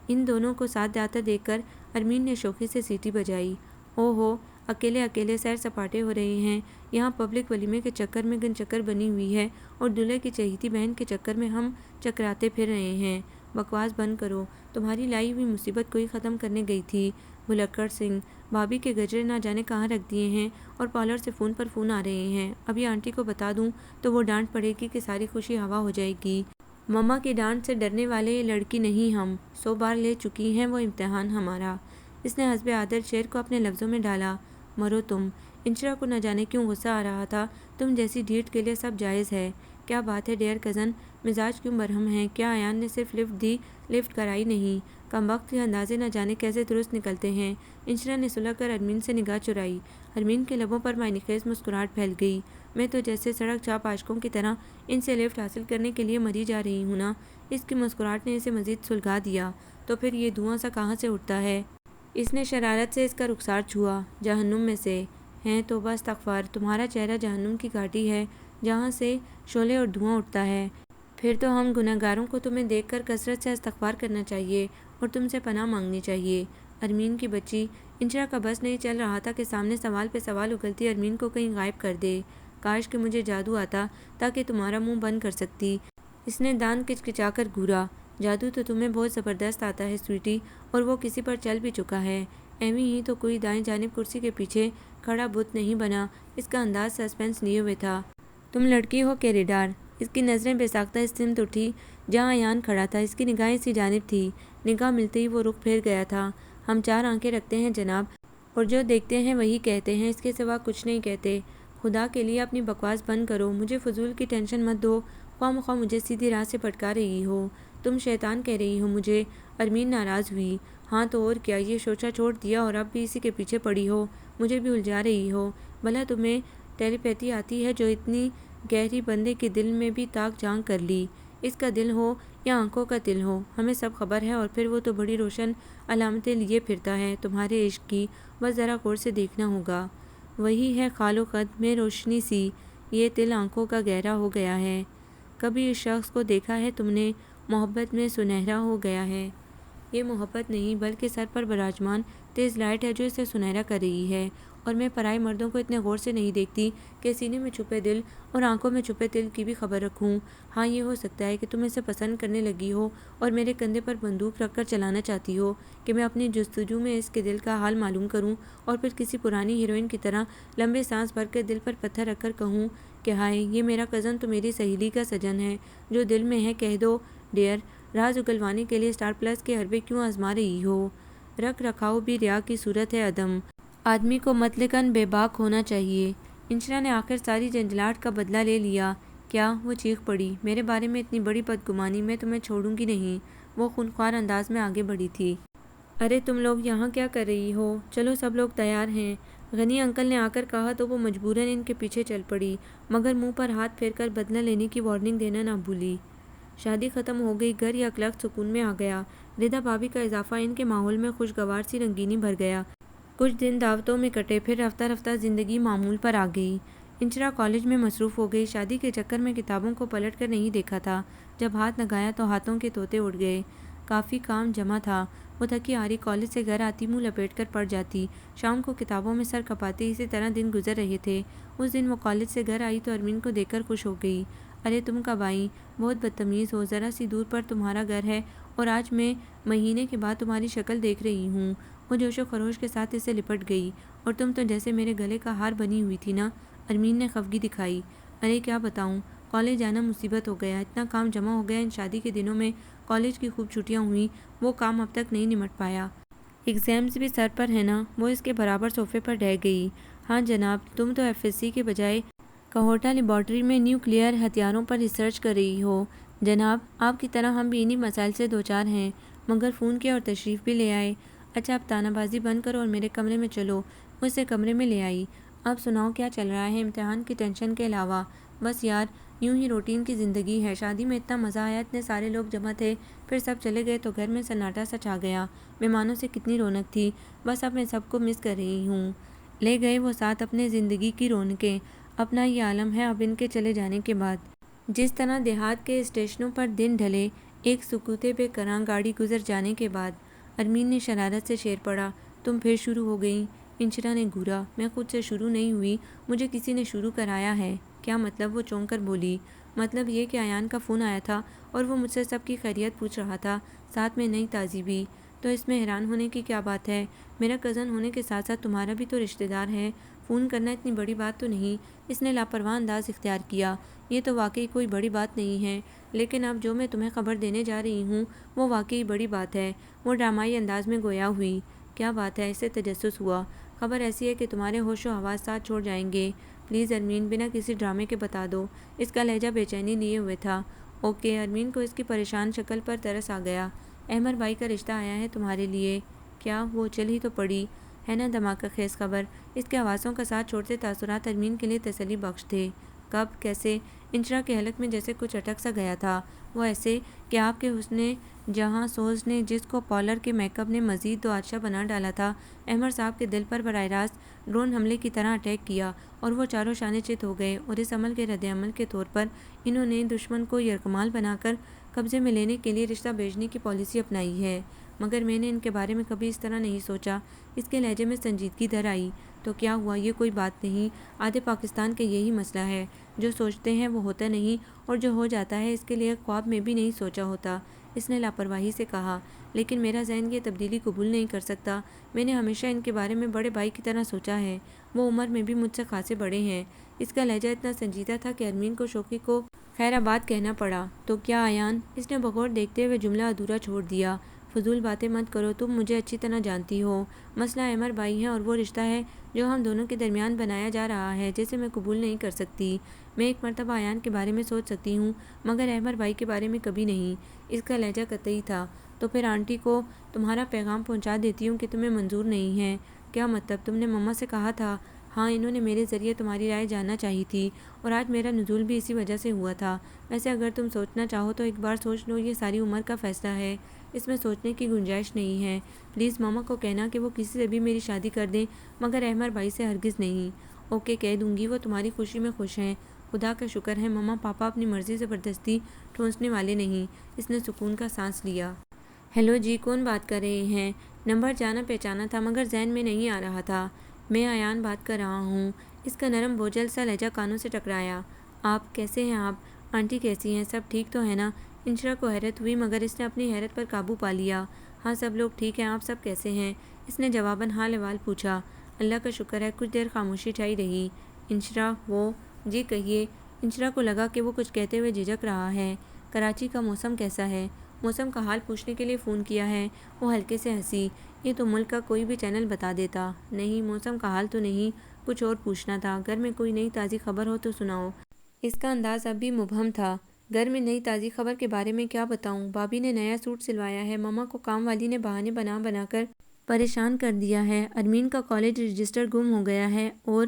ان دونوں کو ساتھ جاتا دیکھ کر ارمین نے شوخی سے سیٹی بجائی۔ او ہو، اکیلے اکیلے سیر سپاٹے ہو رہے ہیں یہاں، پبلک ولیمے کے چکر میں گن چکر بنی ہوئی ہے، اور دلہے کی چہیتی بہن کے چکر میں ہم چکراتے پھر رہے ہیں۔ بکواس بند کرو، تمہاری لائی ہوئی مصیبت کوئی ختم کرنے گئی تھی۔ بھلکڑ سنگھ، بھابھی کے گجرے نہ جانے کہاں رکھ دیے ہیں اور پارلر سے فون پر فون آ رہے ہیں۔ ابھی آنٹی کو بتا دوں تو وہ ڈانٹ پڑے گی کہ ساری خوشی ہوا ہو جائے گی۔ مما کی ڈانٹ سے ڈرنے والے لڑکی نہیں ہم، 100 بار لے چکی ہیں وہ امتحان ہمارا۔ اس نے حسب عادت شعر کو اپنے لفظوں میں ڈالا۔ مرو تم۔ انشرا کو نہ جانے کیوں غصہ آ رہا تھا۔ تم جیسی ڈھیٹ کے لیے سب جائز ہے۔ کیا بات ہے ڈیئر کزن، مزاج کیوں برہم ہے؟ کیا ایان نے صرف لفٹ دی، لفٹ کرائی نہیں؟ کمبخت کے اندازے نہ جانے کیسے درست نکلتے ہیں۔ انشرا نے سلگ کر ارمین سے نگاہ چرائی۔ ارمین کے لبوں پر معنی خیز مسکراہٹ پھیل گئی۔ میں تو جیسے سڑک چاپ عاشقوں کی طرح ان سے لفٹ حاصل کرنے کے لیے مری جا رہی ہوں نا۔ اس کی مسکراہٹ نے اسے مزید سلگا دیا۔ تو پھر یہ دھواں سا کہاں سے اٹھتا ہے؟ اس نے شرارت سے اس کا رخسار چھوا۔ جہنم میں سے۔ ہیں توبہ استغفار، تمہارا چہرہ جہنم کی گھاٹی ہے جہاں سے شعلے اور دھواں اٹھتا ہے۔ پھر تو ہم گنہگاروں کو تمہیں دیکھ کر کثرت سے استغفار کرنا چاہیے اور تم سے پناہ مانگنی چاہیے۔ ارمین کی بچی۔ انشرا کا بس نہیں چل رہا تھا کہ سامنے سوال پہ سوال اگلتی ارمین کو کہیں غائب کر دے۔ کاش کہ مجھے جادو آتا تاکہ تمہارا منہ بند کر سکتی۔ اس نے دانت کچکچا کر گھورا۔ جادو تو تمہیں بہت زبردست آتا ہے سویٹی، اور وہ کسی پر چل بھی چکا ہے۔ ایویں ہی تو کوئی دائیں جانب کرسی کے پیچھے کھڑا بت نہیں بنا۔ اس کا انداز سسپینس لیے ہوئے تھا۔ تم لڑکی ہو کہ ریڈار؟ اس کی نظریں بے ساختہ اس سمت اٹھی جہاں ایان کھڑا تھا۔ اس کی نگاہیں اسی جانب تھی۔ نگاہ ملتے ہی وہ رخ پھیر گیا تھا۔ ہم 4 آنکھیں رکھتے ہیں جناب، اور جو دیکھتے ہیں وہی کہتے ہیں، اس کے سوا کچھ نہیں کہتے۔ خدا کے لیے اپنی بکواس بند کرو، مجھے فضول کی ٹینشن مت دو۔ خواہ مخواہ مجھے سیدھی راہ سے بھٹکا رہی ہو۔ تم شیطان کہہ رہی ہو مجھے۔ ارمین ناراض ہوئی۔ ہاں تو اور کیا، یہ شوچا چھوڑ دیا اور اب بھی اسی کے پیچھے پڑی ہو، مجھے بھی الجھا رہی ہو۔ بھلا تمہیں ٹیلیپیتھی آتی ہے جو اتنی گہری بندے کے دل میں بھی تاک جھانک کر لی؟ اس کا دل ہو یا آنکھوں کا تل ہو، ہمیں سب خبر ہے، اور پھر وہ تو بڑی روشن علامتیں لیے پھرتا ہے تمہارے عشق کی، بس ذرا غور سے دیکھنا ہوگا۔ وہی ہے خال و خد میں روشنی سی، یہ تل آنکھوں کا گہرا ہو گیا ہے۔ کبھی اس شخص کو دیکھا ہے تم نے؟ محبت میں سنہرا ہو گیا ہے۔ یہ محبت نہیں بلکہ سر پر براجمان تیز لائٹ ہے جو اسے سنہرا کر رہی ہے، اور میں پرائے مردوں کو اتنے غور سے نہیں دیکھتی کہ سینے میں چھپے دل اور آنکھوں میں چھپے تل کی بھی خبر رکھوں۔ ہاں یہ ہو سکتا ہے کہ تم اسے پسند کرنے لگی ہو اور میرے کندھے پر بندوق رکھ کر چلانا چاہتی ہو کہ میں اپنی جستجو میں اس کے دل کا حال معلوم کروں، اور پھر کسی پرانی ہیروئن کی طرح لمبے سانس بھر کے دل پر پتھر رکھ کر کہوں کہ ہائے یہ میرا کزن تو میری سہیلی کا سجن ہے، جو دل میں ہے کہہ دو ڈیئر۔ راز اگلوانے کے لیے اسٹار پلس کے حربے کیوں آزما رہی ہو؟ رکھ رکھاؤ بھی ریا کی صورت ہے عدم۔ آدمی کو مطلقاً بے باک ہونا چاہیے۔ انشرا نے آخر ساری جنجلاہٹ کا بدلہ لے لیا۔ کیا؟ وہ چیخ پڑی۔ میرے بارے میں اتنی بڑی بدگمانی، میں تمہیں چھوڑوں گی نہیں۔ وہ خونخوار انداز میں آگے بڑھی تھی۔ ارے تم لوگ یہاں کیا کر رہی ہو؟ چلو سب لوگ تیار ہیں، غنی انکل نے آ کر کہا تو وہ مجبوراً ان کے پیچھے چل پڑی، مگر منہ پر ہاتھ پھیر کر بدلہ لینے کی وارننگ دینا نہ بھولی۔ شادی ختم ہو گئی، گھر یک لخت سکون میں آ گیا۔ ردا بھابھی کا اضافہ ان کے ماحول میں خوشگوار سی رنگینی بھر گیا۔ کچھ دن دعوتوں میں کٹے، پھر رفتہ رفتہ زندگی معمول پر آ گئی۔ انشرا کالج میں مصروف ہو گئی۔ شادی کے چکر میں کتابوں کو پلٹ کر نہیں دیکھا تھا۔ جب ہاتھ لگایا تو ہاتھوں کے طوطے اڑ گئے۔ کافی کام جمع تھا۔ وہ تھکی ہاری کالج سے گھر آتی، منہ لپیٹ کر پڑ جاتی، شام کو کتابوں میں سر کھپاتی۔ اسی طرح دن گزر رہے تھے۔ اس دن وہ کالج سے گھر آئی تو ارمین کو دیکھ کر خوش ہو گئی۔ ارے تم کب آئی؟ بہت بدتمیز ہو، ذرا سی دور پر تمہارا گھر ہے اور آج میں مہینے کے بعد تمہاری شکل دیکھ رہی ہوں۔ وہ جوش و خروش کے ساتھ اسے لپٹ گئی۔ اور تم تو جیسے میرے گلے کا ہار بنی ہوئی تھی نا؟ ارمین نے خفگی دکھائی۔ ارے کیا بتاؤں، کالج جانا مصیبت ہو گیا، اتنا کام جمع ہو گیا۔ ان شادی کے دنوں میں کالج کی خوب چھٹیاں ہوئیں، وہ کام اب تک نہیں نمٹ پایا۔ ایگزامز بھی سر پر ہے نا؟ وہ اس کے برابر صوفے پر ڈہ گئی۔ ہاں جناب، تم تو ایف ایس سی کے بجائے کہوٹہ لیبارٹری میں نیوکلیئر ہتھیاروں پر ریسرچ کر رہی ہو۔ جناب آپ کی طرح ہم بھی انہی مسائل سے دوچار ہیں، مگر فون کیا اور تشریف بھی لے آئے۔ اچھا اب تانا بازی بند کرو اور میرے کمرے میں چلو۔ مجھ سے کمرے میں لے آئی۔ اب سناؤ کیا چل رہا ہے امتحان کی ٹینشن کے علاوہ؟ بس یار یوں ہی روٹین کی زندگی ہے۔ شادی میں اتنا مزہ آیا، اتنے سارے لوگ جمع تھے، پھر سب چلے گئے تو گھر میں سناٹا سا چھا گیا۔ مہمانوں سے کتنی رونق تھی، بس اب میں سب کو مس کر رہی ہوں۔ لے گئے وہ ساتھ اپنے زندگی کی رونقیں، اپنا یہ عالم ہے اب ان کے چلے جانے کے بعد۔ جس طرح دیہات کے اسٹیشنوں پر دن ڈھلے، ایک سکوت بے کراں گاڑی گزر جانے کے بعد۔ ارمین نے شرارت سے شعر پڑھا۔ تم پھر شروع ہو گئیں؟ انشرا نے گھورا۔ میں خود سے شروع نہیں ہوئی، مجھے کسی نے شروع کرایا ہے۔ کیا مطلب؟ وہ چونک کر بولی۔ مطلب یہ کہ ایان کا فون آیا تھا اور وہ مجھ سے سب کی خیریت پوچھ رہا تھا، ساتھ میں نئی تازی بھی۔ تو اس میں حیران ہونے کی کیا بات ہے؟ میرا کزن ہونے کے ساتھ ساتھ تمہارا بھی تو رشتہ دار ہے، فون کرنا اتنی بڑی بات تو نہیں۔ اس نے لاپرواہ انداز اختیار کیا۔ یہ تو واقعی کوئی بڑی بات نہیں ہے، لیکن اب جو میں تمہیں خبر دینے جا رہی ہوں وہ واقعی بڑی بات ہے۔ وہ ڈرامائی انداز میں گویا ہوئی۔ کیا بات ہے؟ اسے تجسس ہوا۔ خبر ایسی ہے کہ تمہارے ہوش و حواس ساتھ چھوڑ جائیں گے۔ پلیز ارمین، بنا کسی ڈرامے کے بتا دو۔ اس کا لہجہ بے چینی لیے ہوئے تھا۔ اوکے۔ ارمین کو اس کی پریشان شکل پر ترس آ گیا۔ احمر بھائی کا رشتہ آیا ہے تمہارے لیے۔ کیا؟ وہ چل ہی تو پڑی ہے نا دھماکہ خیز خبر۔ اس کے حواسوں کا ساتھ چھوڑتے تاثرات ارمین کے لیے تسلی بخش تھے۔ کب؟ کیسے؟ انشرا کے حلق میں جیسے کچھ اٹک سا گیا تھا۔ وہ ایسے کہ آپ کے حسن جہاں سوز نے جس کو پارلر کے میک اپ نے مزید دو آتشہ بنا ڈالا تھا، احمر صاحب کے دل پر براہ راست ڈرون حملے کی طرح اٹیک کیا اور وہ چاروں شانے چت ہو گئے، اور اس عمل کے رد عمل کے طور پر انہوں نے دشمن کو یرغمال بنا کر قبضے میں لینے کے لیے رشتہ بھیجنے کی پالیسی اپنائی ہے۔ مگر میں نے ان کے بارے میں کبھی اس طرح نہیں سوچا۔ اس کے لہجے میں سنجیدگی در آئی۔ تو کیا ہوا؟ یہ کوئی بات نہیں۔ آدھے پاکستان کا یہی مسئلہ ہے، جو سوچتے ہیں وہ ہوتا نہیں، اور جو ہو جاتا ہے اس کے لیے خواب میں بھی نہیں سوچا ہوتا۔ اس نے لاپرواہی سے کہا۔ لیکن میرا ذہن یہ تبدیلی قبول نہیں کر سکتا۔ میں نے ہمیشہ ان کے بارے میں بڑے بھائی کی طرح سوچا ہے۔ وہ عمر میں بھی مجھ سے خاصے بڑے ہیں۔ اس کا لہجہ اتنا سنجیدہ تھا کہ ارمین کو شوقی کو خیر آباد کہنا پڑا۔ تو کیا ایان؟ اس نے بغور دیکھتے ہوئے جملہ ادھورا چھوڑ دیا۔ فضول باتیں مت کرو، تم مجھے اچھی طرح جانتی ہو۔ مسئلہ احمر بھائی ہے، اور وہ رشتہ ہے جو ہم دونوں کے درمیان بنایا جا رہا ہے، جسے میں قبول نہیں کر سکتی۔ میں ایک مرتبہ ایان کے بارے میں سوچ سکتی ہوں، مگر احمر بھائی کے بارے میں کبھی نہیں۔ اس کا لہجہ قطعی تھا۔ تو پھر آنٹی کو تمہارا پیغام پہنچا دیتی ہوں کہ تمہیں منظور نہیں ہے۔ کیا مطلب؟ تم نے مما سے کہا تھا؟ ہاں، انہوں نے میرے ذریعے تمہاری رائے جاننا چاہی تھی، اور آج میرا نزول بھی اسی وجہ سے ہوا تھا۔ ویسے اگر تم سوچنا چاہو تو ایک بار سوچ لو، یہ ساری عمر کا فیصلہ ہے، اس میں سوچنے کی گنجائش نہیں ہے۔ پلیز ماما کو کہنا کہ وہ کسی سے بھی میری شادی کر دیں، مگر احمر بھائی سے ہرگز نہیں۔ اوکے، کہہ دوں گی، وہ تمہاری خوشی میں خوش ہیں۔ خدا کا شکر ہے مما پاپا اپنی مرضی زبردستی ٹھونسنے والے نہیں۔ اس نے سکون کا سانس لیا۔ ہیلو جی، کون بات کر رہے ہیں؟ نمبر جانا پہچانا تھا، مگر ذہن میں نہیں آ رہا تھا۔ میں ایان بات کر رہا ہوں۔ اس کا نرم بوجھل سا لہجہ کانوں سے ٹکرایا۔ آپ کیسے ہیں؟ آپ آنٹی کیسی ہیں؟ سب ٹھیک تو ہے نا؟ انشرا کو حیرت ہوئی، مگر اس نے اپنی حیرت پر قابو پا لیا۔ ہاں، سب لوگ ٹھیک ہیں، آپ سب کیسے ہیں؟ اس نے جواباً حال احوال پوچھا۔ اللہ کا شکر ہے۔ کچھ دیر خاموشی چھائی رہی۔ انشرا، وہ جی کہیے۔ انشرا کو لگا کہ وہ کچھ کہتے ہوئے جھجک رہا ہے۔ کراچی کا موسم کیسا ہے؟ موسم کا حال پوچھنے کے لیے فون کیا ہے؟ وہ ہلکے سے ہنسی۔ یہ تو ملک کا کوئی بھی چینل بتا دیتا۔ نہیں، موسم کا حال تو نہیں، کچھ اور پوچھنا تھا۔ گھر میں کوئی نئی تازی خبر ہو تو سناؤ۔ اس کا انداز اب بھی مبہم تھا۔ گھر میں نئی تازی خبر کے بارے میں کیا بتاؤں؟ بھابی نے نیا سوٹ سلوایا ہے، مما کو کام والی نے بہانے بنا بنا کر پریشان کر دیا ہے، ارمین کا کالج رجسٹر گم ہو گیا ہے، اور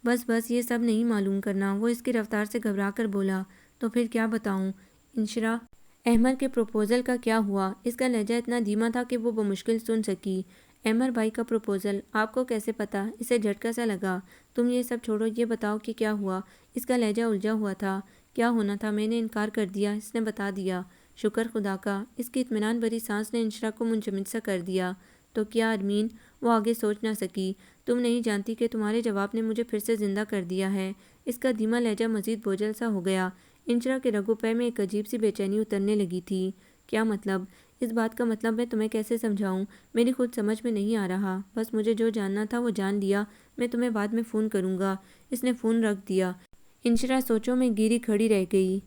بس یہ سب نہیں معلوم کرنا۔ وہ اس کی رفتار سے گھبرا کر بولا۔ تو پھر کیا بتاؤں؟ انشرا، احمر کے پروپوزل کا کیا ہوا؟ اس کا لہجہ اتنا دھیما تھا کہ وہ بمشکل سن سکی۔ احمر بھائی کا پروپوزل؟ آپ کو کیسے پتا؟ اسے جھٹکا سا لگا۔ تم یہ سب چھوڑو، یہ بتاؤ کہ کیا ہوا؟ اس کا لہجہ الجھا ہوا تھا۔ کیا ہونا تھا؟ میں نے انکار کر دیا، اس نے بتا دیا۔ شکر خدا کا۔ اس کی اطمینان بھری سانس نے انشرا کو منجمد سا کر دیا۔ تو کیا ارمین؟ وہ آگے سوچ نہ سکی۔ تم نہیں جانتی کہ تمہارے جواب نے مجھے پھر سے زندہ کر دیا ہے۔ اس کا دھیما لہجہ مزید بوجھل سا ہو گیا۔ انشرا کے رگ و پے میں ایک عجیب سی بے چینی اترنے لگی تھی۔ کیا مطلب؟ اس بات کا مطلب میں تمہیں کیسے سمجھاؤں؟ میری خود سمجھ میں نہیں آ رہا۔ بس مجھے جو جاننا تھا وہ جان لیا۔ میں تمہیں بعد میں فون کروں گا۔ اس نے فون رکھ دیا۔ انشرا سوچوں میں گھری کھڑی رہ گئی۔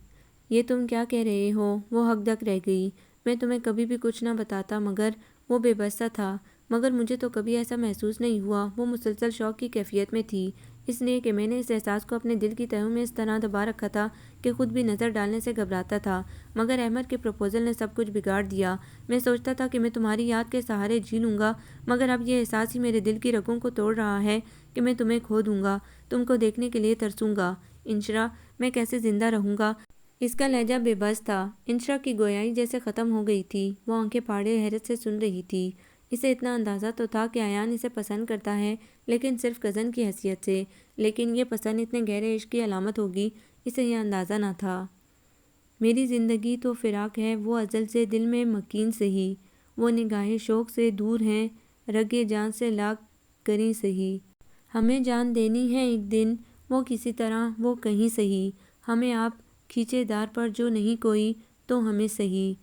یہ تم کیا کہہ رہے ہو؟ وہ ہک دک رہ گئی۔ میں تمہیں کبھی بھی کچھ نہ بتاتا، مگر وہ بے بس سا تھا۔ مگر مجھے تو کبھی ایسا محسوس نہیں ہوا۔ وہ مسلسل شوق کی کیفیت میں تھی، اس لیے کہ میں نے اس احساس کو اپنے دل کی تہوں میں اس طرح دبا رکھا تھا کہ خود بھی نظر ڈالنے سے گھبراتا تھا۔ مگر احمد کے پروپوزل نے سب کچھ بگاڑ دیا۔ میں سوچتا تھا کہ میں تمہاری یاد کے سہارے جی لوں گا، مگر اب یہ احساس ہی میرے دل کی رگوں کو توڑ رہا ہے کہ میں تمہیں کھو دوں گا، تم کو دیکھنے کے لیے ترسوں گا۔ انشرا، میں کیسے زندہ رہوں گا؟ اس کا لہجہ بے بس تھا۔ انشرا کی گویائی جیسے ختم ہو گئی تھی۔ وہ آنکھیں پھاڑے حیرت سے سن رہی تھی۔ اسے اتنا اندازہ تو تھا کہ ایان اسے پسند کرتا ہے، لیکن صرف کزن کی حیثیت سے۔ لیکن یہ پسند اتنے گہرے عشق کی علامت ہوگی، اسے یہ اندازہ نہ تھا۔ میری زندگی تو فراق ہے، وہ ازل سے دل میں مکین سہی، وہ نگاہ شوق سے دور ہیں، رگے جان سے لاکھ کریں سہی، ہمیں جان دینی ہے ایک دن، وہ کسی طرح وہ کہیں سہی، ہمیں آپ کھینچے دار پر جو نہیں کوئی تو ہمیں سہی،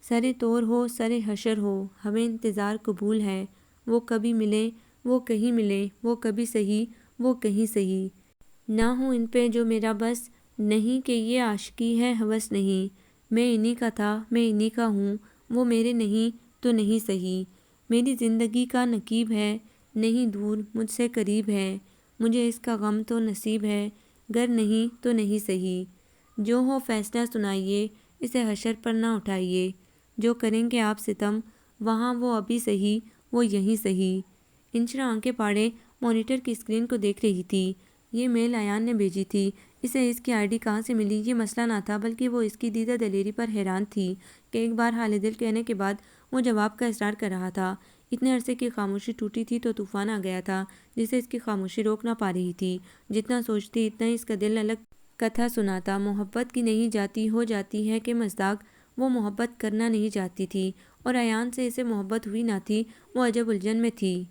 سر طور ہو سر حشر ہو ہمیں انتظار قبول ہے، وہ کبھی ملیں وہ کہیں ملیں، وہ کبھی سہی وہ کہیں سہی، نہ ہوں ان پہ جو میرا بس نہیں کہ یہ عاشقی ہے ہوس نہیں، میں انہی کا تھا میں انہی کا ہوں، وہ میرے نہیں تو نہیں سہی، میری زندگی کا نقیب ہے نہیں دور مجھ سے قریب ہے، مجھے اس کا غم تو نصیب ہے گر نہیں تو نہیں سہی، جو ہو فیصلہ سنائیے اسے حشر پر نہ اٹھائیے، جو کریں گے آپ ستم وہاں وہ ابھی سہی وہ یہیں سہی۔ انشرا آنکھیں پاڑے مانیٹر کی اسکرین کو دیکھ رہی تھی۔ یہ میل ایان نے بھیجی تھی۔ اسے اس کی آئی ڈی کہاں سے ملی یہ مسئلہ نہ تھا، بلکہ وہ اس کی دیدہ دلیری پر حیران تھی کہ ایک بار حال دل کہنے کے بعد وہ جواب کا اصرار کر رہا تھا۔ اتنے عرصے کی خاموشی ٹوٹی تھی تو طوفان آ گیا تھا جسے اس کی خاموشی روک نہ پا رہی تھی۔ جتنا سوچتی اتنا ہی اس کا دل الگ کتھا سناتا۔ محبت کی نہیں جاتی ہو جاتی ہے کہ مصداق وہ محبت کرنا نہیں چاہتی تھی، اور ایان سے اسے محبت ہوئی نہ تھی، وہ عجب الجھن میں تھی۔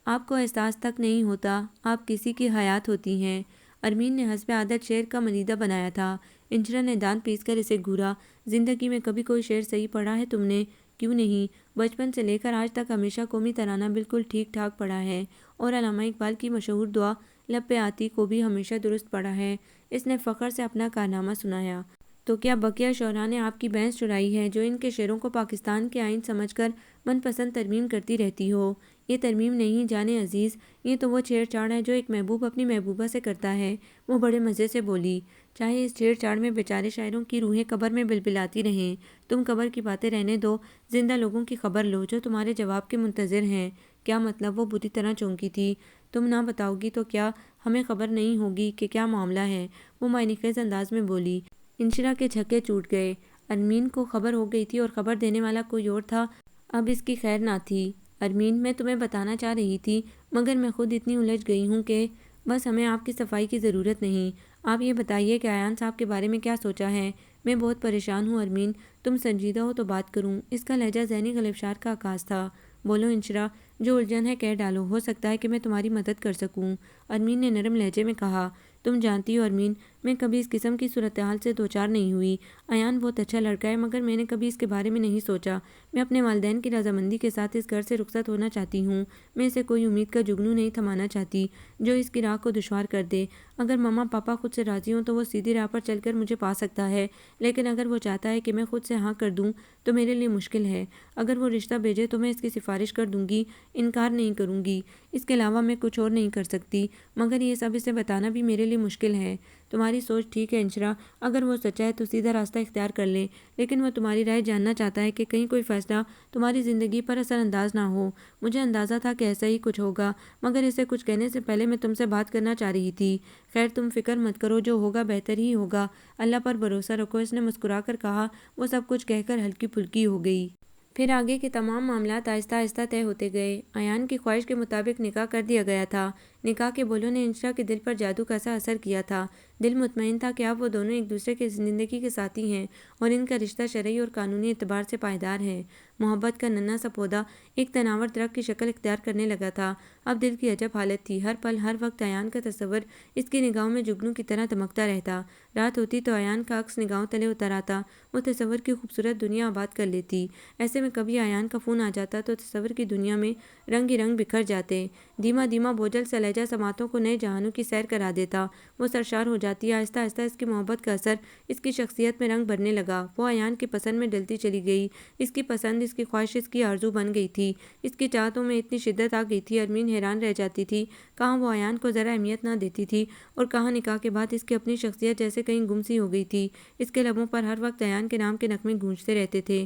آپ کو احساس تک نہیں ہوتا آپ کسی کی حیات ہوتی ہیں، ارمین نے حسب عادت شعر کا ملیدہ بنایا تھا۔ انشرا نے دانت پیس کر اسے گھورا۔ زندگی میں کبھی کوئی شعر صحیح پڑھا ہے تم نے؟ کیوں نہیں، بچپن سے لے کر آج تک ہمیشہ قومی ترانہ بالکل ٹھیک ٹھاک پڑھا ہے، اور علامہ اقبال کی مشہور دعا لب پہ آتی کو بھی ہمیشہ درست پڑھا ہے۔ اس نے فخر سے اپنا کارنامہ سنایا۔ تو کیا بقیہ شعراء نے آپ کی بحث چرائی ہے جو ان کے شعروں کو پاکستان کے آئین سمجھ کر من پسند ترمیم کرتی رہتی ہو؟ یہ ترمیم نہیں جانے عزیز، یہ تو وہ چھیڑ چھاڑ ہے جو ایک محبوب اپنی محبوبہ سے کرتا ہے۔ وہ بڑے مزے سے بولی۔ چاہے اس چھیڑ چھاڑ میں بیچارے شاعروں کی روحیں قبر میں بلبلاتی رہیں، تم قبر کی باتیں رہنے دو، زندہ لوگوں کی خبر لو جو تمہارے جواب کے منتظر ہیں۔ کیا مطلب؟ وہ بری طرح چونکی تھی۔ تم نہ بتاؤ گی تو کیا ہمیں خبر نہیں ہوگی کہ کیا معاملہ ہے؟ وہ معنی خیز انداز میں بولی۔ انشرا کے چھکے چوٹ گئے۔ ارمین کو خبر ہو گئی تھی اور خبر دینے والا کوئی اور تھا، اب اس کی خیر نہ تھی۔ ارمین، میں تمہیں بتانا چاہ رہی تھی مگر میں خود اتنی الجھ گئی ہوں کہ بس ہمیں آپ کی صفائی کی ضرورت نہیں۔ آپ یہ بتائیے کہ ایان صاحب کے بارے میں کیا سوچا ہے؟ میں بہت پریشان ہوں ارمین، تم سنجیدہ ہو تو بات کروں۔ اس کا لہجہ ذہنی غلفشار کا عکاس تھا۔ بولو انشرا، جو الجھن ہے کہہ ڈالو، ہو سکتا ہے کہ میں تمہاری مدد کر سکوں۔ ارمین نے نرم لہجے میں کہا۔ تم جانتی ہو ارمین، میں کبھی اس قسم کی صورتحال سے دوچار نہیں ہوئی۔ ایان بہت اچھا لڑکا ہے مگر میں نے کبھی اس کے بارے میں نہیں سوچا۔ میں اپنے والدین کی رضامندی کے ساتھ اس گھر سے رخصت ہونا چاہتی ہوں۔ میں اسے کوئی امید کا جگنو نہیں تھمانا چاہتی جو اس کی راہ کو دشوار کر دے۔ اگر ماما پاپا خود سے راضی ہوں تو وہ سیدھی راہ پر چل کر مجھے پا سکتا ہے، لیکن اگر وہ چاہتا ہے کہ میں خود سے ہاں کر دوں تو میرے لیے مشکل ہے۔ اگر وہ رشتہ بھیجے تو میں اس کی سفارش کر دوں گی، انکار نہیں کروں گی۔ اس کے علاوہ میں کچھ اور نہیں کر سکتی، مگر یہ سب اسے بتانا بھی میرے لیے مشکل ہے۔ تمہاری سوچ ٹھیک ہے انشرا، اگر وہ سچا ہے تو سیدھا راستہ اختیار کر لے، لیکن وہ تمہاری رائے جاننا چاہتا ہے کہ کہیں کوئی فیصلہ تمہاری زندگی پر اثر انداز نہ ہو۔ مجھے اندازہ تھا کہ ایسا ہی کچھ ہوگا، مگر اسے کچھ کہنے سے پہلے میں تم سے بات کرنا چاہ رہی تھی۔ خیر تم فکر مت کرو، جو ہوگا بہتر ہی ہوگا، اللہ پر بھروسہ رکھو، اس نے مسکرا کر کہا۔ وہ سب کچھ کہہ کر ہلکی پھلکی ہو گئی۔ پھر آگے کے تمام معاملات آہستہ آہستہ طے ہوتے گئے۔ ایان کی خواہش کے مطابق نکاح کر دیا گیا تھا۔ نکاح کے بولوں نے انشرا کے دل پر جادو کا سا اثر کیا تھا۔ دل مطمئن تھا کہ اب وہ دونوں ایک دوسرے کے زندگی کے ساتھی ہیں اور ان کا رشتہ شرعی اور قانونی اعتبار سے پائیدار ہے۔ محبت کا ننھا سا پودا ایک تناور درخت کی شکل اختیار کرنے لگا تھا۔ اب دل کی عجب حالت تھی، ہر پل ہر وقت ایان کا تصور اس کی نگاہوں میں جگنو کی طرح دمکتا رہتا۔ رات ہوتی تو ایان کا عکس نگاہوں تلے اتر آتا، وہ تصور کی خوبصورت دنیا آباد کر لیتی۔ ایسے میں کبھی ایان کا فون آ جاتا تو تصور کی دنیا میں رنگ ہی رنگ بکھر جاتے۔ دھیما دھیما بوجھل سا لہجہ سماعتوں کو نئے جہانوں کی سیر کرا دیتا۔ وہ سرشار ہو جاتی۔ آہستہ آہستہ اس کی محبت کا اثر اس کی شخصیت میں رنگ بھرنے لگا۔ وہ ایان کی پسند میں ڈلتی چلی گئی۔ اس کی پسند، اس کی خواہش، اس کی آرزو بن گئی تھی۔ اس کی چاہتوں میں اتنی شدت آ گئی تھی، ارمین حیران رہ جاتی تھی۔ کہاں وہ ایان کو ذرا اہمیت نہ دیتی تھی اور کہاں نکاح کے بعد اس کی اپنی شخصیت جیسے کہیں گم سی ہو گئی تھی۔ اس کے لبوں پر ہر وقت ایان کے نام کے نغمے گونجتے رہتے تھے۔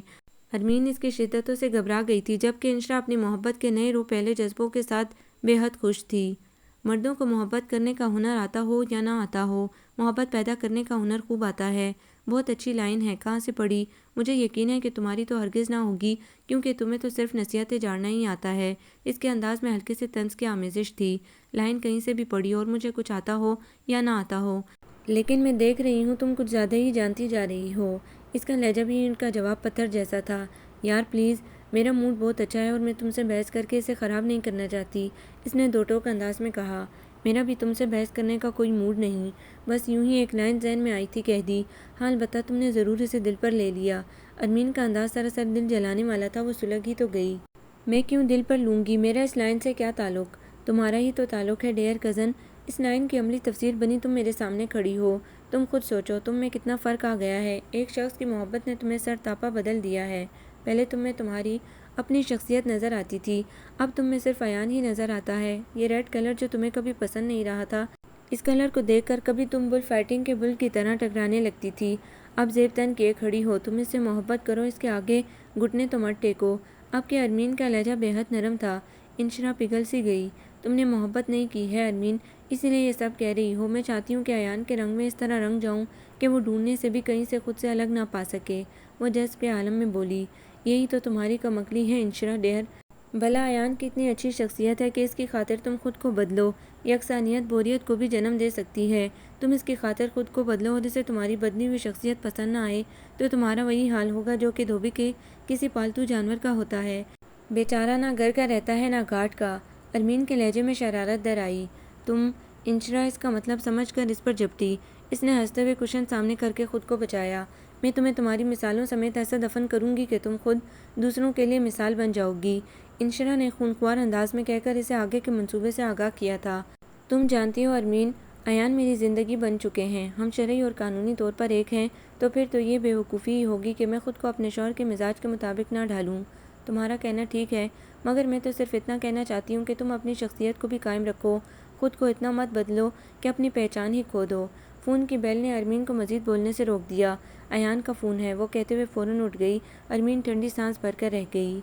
ارمین اس کی شدتوں سے گھبرا گئی تھی، جبکہ انشرا اپنی محبت کے نئے رو پہلے جذبوں کے ساتھ بے حد خوش تھی۔ مردوں کو محبت کرنے کا ہنر آتا ہو یا نہ آتا ہو، محبت پیدا کرنے کا ہنر خوب آتا ہے۔ بہت اچھی لائن ہے، کہاں سے پڑھی؟ مجھے یقین ہے کہ تمہاری تو ہرگز نہ ہوگی، کیونکہ تمہیں تو صرف نصیحتیں جاڑنا ہی آتا ہے۔ اس کے انداز میں ہلکے سے طنز کی آمیزش تھی۔ لائن کہیں سے بھی پڑھی اور مجھے کچھ آتا ہو یا نہ آتا ہو، لیکن میں دیکھ رہی ہوں تم کچھ زیادہ ہی جانتی جا رہی ہو۔ اس کا لہجہ بھی ان کا جواب پتھر جیسا تھا۔ یار پلیز، میرا موڈ بہت اچھا ہے اور میں تم سے بحث کر کے اسے خراب نہیں کرنا چاہتی، اس نے دو ٹوک انداز میں کہا۔ میرا بھی تم سے بحث کرنے کا کوئی موڈ نہیں، بس یوں ہی ایک لائن ذہن میں آئی تھی کہہ دی۔ ہاں البتہ تم نے ضرور اسے دل پر لے لیا۔ ارمین کا انداز سراسر دل جلانے والا تھا۔ وہ سلگ ہی تو گئی۔ میں کیوں دل پر لوں گی؟ میرا اس لائن سے کیا تعلق؟ تمہارا ہی تو تعلق ہے ڈیئر کزن۔ اس لائن کی عملی تفسیر بنی تم میرے سامنے کھڑی ہو۔ تم خود سوچو تم میں کتنا فرق آ گیا ہے۔ ایک شخص کی محبت نے تمہیں سر تاپا بدل دیا ہے۔ پہلے تم میں تمہاری اپنی شخصیت نظر آتی تھی، اب تم میں صرف ایان ہی نظر آتا ہے۔ یہ ریڈ کلر جو تمہیں کبھی پسند نہیں رہا تھا، اس کلر کو دیکھ کر کبھی تم بل فائٹنگ کے بل کی طرح ٹکرانے لگتی تھی، اب زیب تن کیے کھڑی ہو۔ تم اس سے محبت کرو، اس کے آگے گھٹنے تو مت ٹیکو۔ اب کے ارمین کا لہجہ بے حد نرم تھا۔ انشرا پگھل سی گئی۔ تم نے محبت نہیں کی ہے ارمین، اسی لیے یہ سب کہہ رہی ہو۔ میں چاہتی ہوں کہ ایان کے رنگ میں اس طرح رنگ جاؤں کہ وہ ڈھونڈنے سے بھی کہیں سے خود سے الگ نہ پا سکے۔ وہ جذب کے عالم میں بولی، یہی تو تمہاری کم عقلی ہے انشرا ڈیئر۔ بھلا ایان کی اتنی اچھی شخصیت ہے کہ اس کی خاطر تم خود کو بدلو؟ یکسانیت بوریت کو بھی جنم دے سکتی ہے۔ تم اس کی خاطر خود کو بدلو اور اسے تمہاری بدلی ہوئی شخصیت پسند نہ آئے تو تمہارا وہی حال ہوگا جو کہ دھوبی کے کسی پالتو جانور کا ہوتا ہے۔ بیچارہ نہ گھر کا رہتا ہے نہ گھاٹ کا۔ ارمین کے لہجے میں شرارت در آئی۔ تم؟ انشرا اس کا مطلب سمجھ کر اس پر جھپٹی۔ اس نے ہنستے ہوئے کشن سامنے کر کے خود کو بچایا۔ میں تمہیں تمہاری مثالوں سمیت ایسا دفن کروں گی کہ تم خود دوسروں کے لیے مثال بن جاؤ گی، انشرا نے خونخوار انداز میں کہہ کر اسے آگے کے منصوبے سے آگاہ کیا تھا۔ تم جانتی ہو ارمین، ایان میری زندگی بن چکے ہیں۔ ہم شرعی اور قانونی طور پر ایک ہیں، تو پھر تو یہ بے وقوفی ہی ہوگی کہ میں خود کو اپنے شوہر کے مزاج کے مطابق نہ ڈھالوں۔ تمہارا کہنا ٹھیک ہے، مگر میں تو صرف اتنا کہنا چاہتی ہوں کہ تم اپنی شخصیت کو بھی قائم رکھو، خود کو اتنا مت بدلو کہ اپنی پہچان ہی کھو دو۔ فون کی بیل نے ارمین کو مزید بولنے سے روک دیا۔ ایان کا فون ہے، وہ کہتے ہوئے فوراً اٹھ گئی۔ ارمین ٹھنڈی سانس بھر کر رہ گئی۔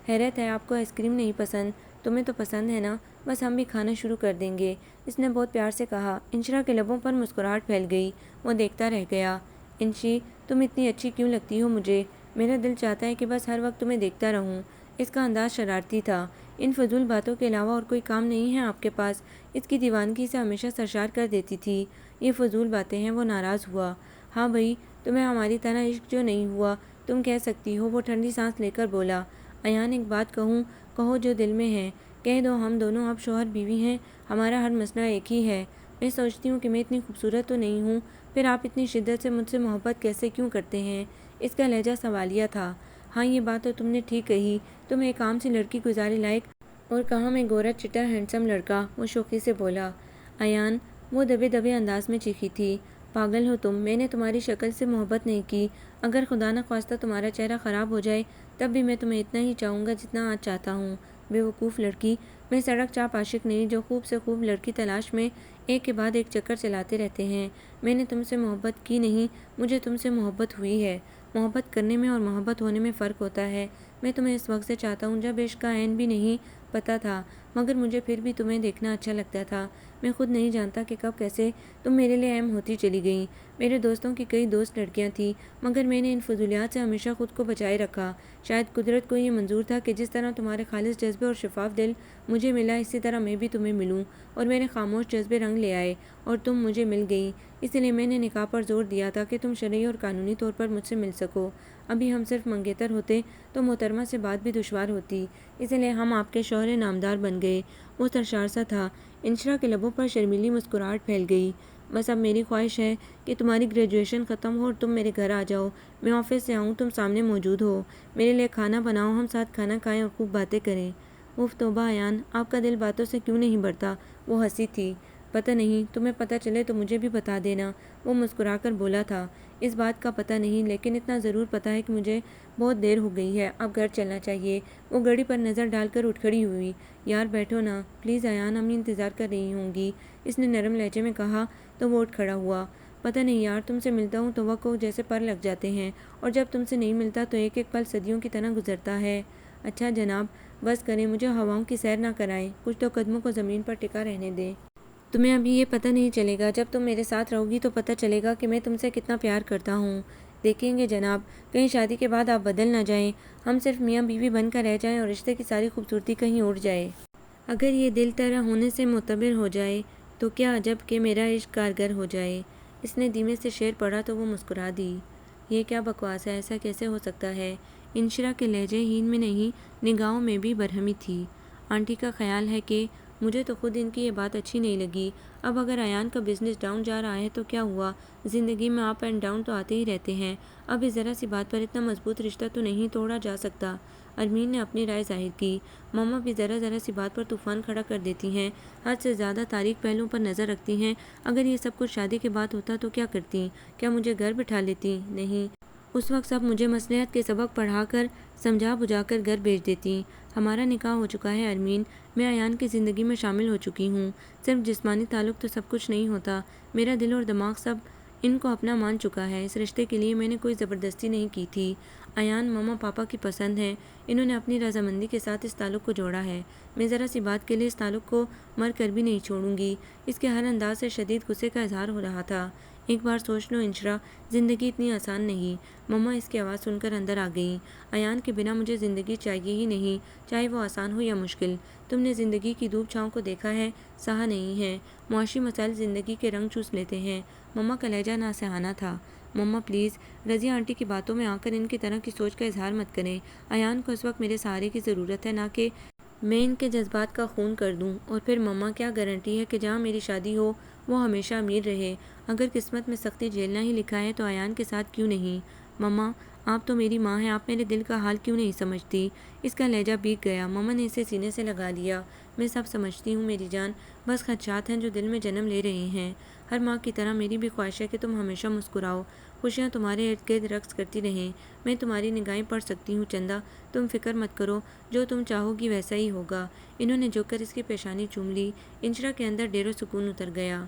حیرت ہے آپ کو آئس کریم نہیں پسند، تمہیں تو پسند ہے نا؟ بس ہم بھی کھانا شروع کر دیں گے، اس نے بہت پیار سے کہا۔ انشرا کے لبوں پر مسکراہٹ پھیل گئی۔ وہ دیکھتا رہ گیا۔ انشی، تم اتنی اچھی کیوں لگتی ہو مجھے؟ میرا دل چاہتا ہے کہ بس ہر وقت تمہیں دیکھتا رہوں۔ اس کا انداز شرارتی تھا۔ ان فضول باتوں کے علاوہ اور کوئی کام نہیں ہے آپ کے پاس؟ اس کی دیوانگی سے ہمیشہ سرشار کر دیتی تھی۔ یہ فضول باتیں ہیں۔ وہ ناراض ہوا۔ ہاں بھئی، تمہیں ہماری طرح عشق جو نہیں ہوا تم کہہ سکتی ہو، وہ ٹھنڈی سانس لے کر بولا۔ ایان ایک بات کہوں؟ کہو جو دل میں ہے۔ کہہ دو ہم دونوں اب شوہر بیوی ہیں، ہمارا ہر مسئلہ ایک ہی ہے۔ میں سوچتی ہوں کہ میں اتنی خوبصورت تو نہیں ہوں، پھر آپ اتنی شدت سے مجھ سے محبت کیسے کیوں کرتے ہیں؟ اس کا لہجہ سوالیہ تھا۔ ہاں یہ بات تو تم نے ٹھیک کہی، تم ایک عام سی لڑکی گزارے لائق اور کہاں میں گورا چٹا ہینڈسم لڑکا، وہ شوخی سے بولا۔ ایان، وہ دبے دبے انداز میں چیخی تھی، پاگل ہو تم، میں نے تمہاری شکل سے محبت نہیں کی۔ اگر خدا نہ خواستہ تمہارا چہرہ خراب ہو جائے تب بھی میں تمہیں اتنا ہی چاہوں گا جتنا آج چاہتا ہوں۔ بے وقوف لڑکی، میں سڑک چاپ عاشق نہیں جو خوب سے خوب لڑکی تلاش میں ایک کے بعد ایک چکر چلاتے رہتے ہیں۔ میں نے تم سے محبت کی نہیں، مجھے تم سے محبت ہوئی ہے۔ محبت کرنے میں اور محبت ہونے میں فرق ہوتا ہے۔ میں تمہیں اس وقت سے چاہتا ہوں جب عشق کا عین بھی نہیں پتہ تھا، مگر مجھے پھر بھی تمہیں دیکھنا اچھا لگتا تھا۔ میں خود نہیں جانتا کہ کب کیسے تم میرے لیے اہم ہوتی چلی گئیں۔ میرے دوستوں کی کئی دوست لڑکیاں تھیں، مگر میں نے ان فضولیات سے ہمیشہ خود کو بچائے رکھا۔ شاید قدرت کو یہ منظور تھا کہ جس طرح تمہارے خالص جذبے اور شفاف دل مجھے ملا، اسی طرح میں بھی تمہیں ملوں، اور میرے خاموش جذبے رنگ لے آئے اور تم مجھے مل گئی۔ اس لیے میں نے نکاح پر زور دیا تھا کہ تم شرعی اور قانونی طور پر مجھ سے مل سکو۔ ابھی ہم صرف منگیتر ہوتے تو محترمہ سے بات بھی دشوار ہوتی، اس لیے ہم آپ کے شوہر نامدار بن گئے۔ وہ سرشار سا تھا۔ انشرا کے لبوں پر شرمیلی مسکراہٹ پھیل گئی۔ بس اب میری خواہش ہے کہ تمہاری گریجویشن ختم ہو اور تم میرے گھر آ جاؤ، میں آفس سے آؤں، تم سامنے موجود ہو، میرے لیے کھانا بناؤ، ہم ساتھ کھانا کھائیں اور خوب باتیں کریں۔ اف توبہ ایان، آپ کا دل باتوں سے کیوں نہیں بڑھتا؟ وہ ہنسی تھی۔ پتہ نہیں، تمہیں پتہ چلے تو مجھے بھی بتا دینا، وہ مسکرا کر بولا تھا۔ اس بات کا پتہ نہیں، لیکن اتنا ضرور پتہ ہے کہ مجھے بہت دیر ہو گئی ہے، اب گھر چلنا چاہیے۔ وہ گھڑی پر نظر ڈال کر اٹھ کھڑی ہوئی۔ یار بیٹھو نا پلیز ایان، امی انتظار کر رہی ہوں گی، اس نے نرم لہجے میں کہا تو وہ اٹھ کھڑا ہوا۔ پتہ نہیں یار، تم سے ملتا ہوں تو وقت کو جیسے پر لگ جاتے ہیں، اور جب تم سے نہیں ملتا تو ایک ایک پل صدیوں کی طرح گزرتا ہے۔ اچھا جناب، بس کریں، مجھے ہواؤں کی سیر نہ کرائیں، کچھ تو قدموں کو زمین پر ٹکا رہنے دیں۔ تمہیں ابھی یہ پتہ نہیں چلے گا، جب تم میرے ساتھ رہو گی تو پتہ چلے گا کہ میں تم سے کتنا پیار کرتا ہوں۔ دیکھیں گے جناب، کہیں شادی کے بعد آپ بدل نہ جائیں، ہم صرف میاں بیوی بن کر رہ جائیں اور رشتے کی ساری خوبصورتی کہیں اڑ جائے۔ اگر یہ دل تیرا ہونے سے معتبر ہو جائے تو کیا عجب کہ میرا عشق کارگر ہو جائے۔ اس نے دھیمے سے شعر پڑھا تو وہ مسکرا دی۔ یہ کیا بکواس ہے، ایسا کیسے ہو سکتا ہے؟ انشرا کے لہجے ہین میں نہیں، نگاہوں میں بھی برہمی تھی۔ آنٹی کا خیال ہے کہ مجھے تو خود ان کی یہ بات اچھی نہیں لگی۔ اب اگر ایان کا بزنس ڈاؤن جا رہا ہے تو کیا ہوا، زندگی میں اپ اینڈ ڈاؤن تو آتے ہی رہتے ہیں۔ اب اس ذرا سی بات پر اتنا مضبوط رشتہ تو نہیں توڑا جا سکتا۔ ارمین نے اپنی رائے ظاہر کی۔ مما بھی ذرا سی بات پر طوفان کھڑا کر دیتی ہیں، حد سے زیادہ تاریک پہلوؤں پر نظر رکھتی ہیں۔ اگر یہ سب کچھ شادی کے بعد ہوتا تو کیا کرتی؟ کیا مجھے گھر بٹھا لیتی؟ نہیں، اس وقت سب مجھے مصلحت کے سبق پڑھا کر سمجھا بجھا کر گھر بھیج دیتی۔ ہمارا نکاح ہو چکا ہے ارمین، میں ایان کی زندگی میں شامل ہو چکی ہوں۔ صرف جسمانی تعلق تو سب کچھ نہیں ہوتا، میرا دل اور دماغ سب ان کو اپنا مان چکا ہے۔ اس رشتے کے لیے میں نے کوئی زبردستی نہیں کی تھی۔ ایان مما پاپا کی پسند ہے، انہوں نے اپنی رضامندی کے ساتھ اس تعلق کو جوڑا ہے۔ میں ذرا سی بات کے لیے اس تعلق کو مر کر بھی نہیں چھوڑوں گی۔ اس کے ہر انداز سے شدید غصے کا اظہار ہو رہا تھا۔ ایک بار سوچ لو انشرا، زندگی اتنی آسان نہیں۔ مما اس کی آواز سن کر اندر آ گئیں۔ ایان کے بنا مجھے زندگی چاہیے ہی نہیں، چاہے وہ آسان ہو یا مشکل۔ تم نے زندگی کی دھوپ چھاؤں کو دیکھا ہے، سہا نہیں ہے۔ معاشی مسائل زندگی کے رنگ چوس لیتے ہیں۔ مما کا لہجہ ناصحانہ تھا۔ مما پلیز، رضیہ آنٹی کی باتوں میں آ کر ان کی طرح کی سوچ کا اظہار مت کریں۔ ایان کو اس وقت میرے سہارے کی ضرورت ہے، نہ کہ میں ان کے جذبات کا خون کر دوں۔ اور پھر مما، کیا گارنٹی ہے کہ جہاں میری شادی ہو وہ ہمیشہ امیر رہے؟ اگر قسمت میں سختی جھیلنا ہی لکھا ہے تو ایان کے ساتھ کیوں نہیں؟ مما، آپ تو میری ماں ہیں، آپ میرے دل کا حال کیوں نہیں سمجھتی؟ اس کا لہجہ بھیگ گیا۔ مما نے اسے سینے سے لگا لیا۔ میں سب سمجھتی ہوں میری جان، بس خدشات ہیں جو دل میں جنم لے رہے ہیں۔ ہر ماں کی طرح میری بھی خواہش ہے کہ تم ہمیشہ مسکراؤ، خوشیاں تمہارے ارد گرد رقص کرتی رہیں۔ میں تمہاری نگاہیں پڑھ سکتی ہوں چندا، تم فکر مت کرو، جو تم چاہو گی ویسا ہی ہوگا۔ انہوں نے جھک کر اس کی پیشانی چوم لی۔ انشرا کے اندر ڈیر و سکون اتر گیا۔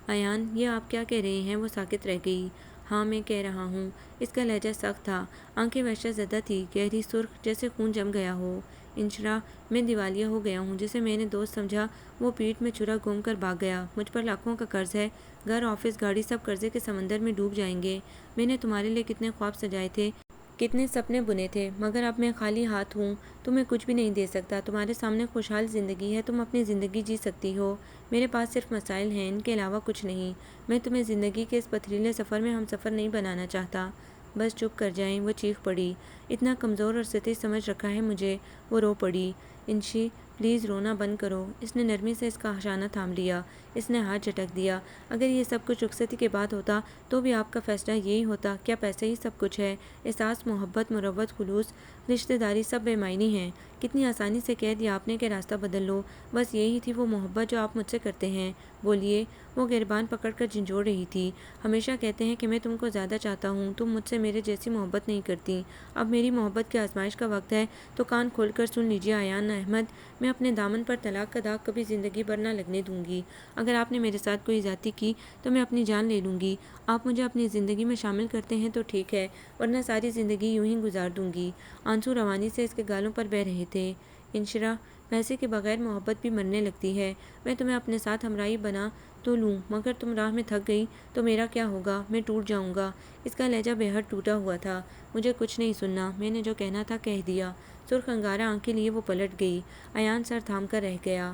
ایان، یہ آپ کیا کہہ رہے ہیں؟ وہ ساکت رہ گئی۔ ہاں، میں کہہ رہا ہوں۔ اس کا لہجہ سخت تھا، آنکھیں وحشت زدہ تھی، گہری سرخ، جیسے خون جم گیا ہو۔ انشرا، میں دیوالیہ ہو گیا ہوں۔ جسے میں نے دوست سمجھا وہ پیٹھ میں چھرا گھوم کر بھاگ گیا۔ مجھ پر لاکھوں کا قرض ہے، گھر، آفس، گاڑی، سب قرضے کے سمندر میں ڈوب جائیں گے۔ میں نے تمہارے لیے کتنے خواب سجائے تھے، کتنے سپنے بنے تھے، مگر اب میں خالی ہاتھ ہوں، تمہیں کچھ بھی نہیں دے سکتا۔ تمہارے سامنے خوشحال زندگی ہے، تم اپنی زندگی جی سکتی ہو۔ میرے پاس صرف مسائل ہیں، ان کے علاوہ کچھ نہیں۔ میں تمہیں زندگی کے اس پتھریلے سفر میں ہم سفر نہیں بنانا چاہتا۔ بس چپ کر جائیں۔ وہ چیخ پڑی، اتنا کمزور اور سطحی سمجھ رکھا ہے مجھے۔ وہ رو پڑی۔ انشی، پلیز رونا بند کرو۔ اس نے نرمی سے اس کا شانہ تھام لیا، اس نے ہاتھ جھٹک دیا۔ اگر یہ سب کچھ رخصتی کے بعد ہوتا تو بھی آپ کا فیصلہ یہی ہوتا؟ کیا پیسے ہی سب کچھ ہے؟ احساس، محبت، مروت، خلوص، رشتہ داری سب بے معنی ہیں۔ کتنی آسانی سے کہہ دیا آپ نے کہ راستہ بدل لو۔ بس یہی تھی وہ محبت جو آپ مجھ سے کرتے ہیں؟ بولیے۔ وہ گریبان پکڑ کر جھنجھوڑ رہی تھی۔ ہمیشہ کہتے ہیں کہ میں تم کو زیادہ چاہتا ہوں، تم مجھ سے میرے جیسی محبت نہیں کرتی۔ اب میری محبت کی آزمائش کا وقت ہے، تو کان کھول کر سن لیجیے ایان احمد، میں اپنے دامن پر طلاق کا داغ کبھی زندگی بھر نہ لگنے دوں گی۔ اگر آپ نے میرے ساتھ کوئی زیادتی کی تو میں اپنی جان لے لوں گی۔ آپ مجھے اپنی زندگی میں شامل کرتے ہیں تو ٹھیک ہے، ورنہ ساری زندگی یوں ہی گزار دوں گی۔ آنسو روانی سے اس کے گالوں پر بہہ رہے تھے۔ انشرا، پیسے کے بغیر محبت بھی مرنے لگتی ہے۔ میں تمہیں اپنے ساتھ ہمراہی بنا تو لوں، مگر تم راہ میں تھک گئی تو میرا کیا ہوگا؟ میں ٹوٹ جاؤں گا۔ اس کا لہجہ بے حد ٹوٹا ہوا تھا۔ مجھے کچھ نہیں سننا، میں نے جو کہنا تھا کہہ دیا۔ سرخ انگارہ آنکھیں لیے وہ پلٹ گئی۔ ایان سر تھام کر رہ گیا۔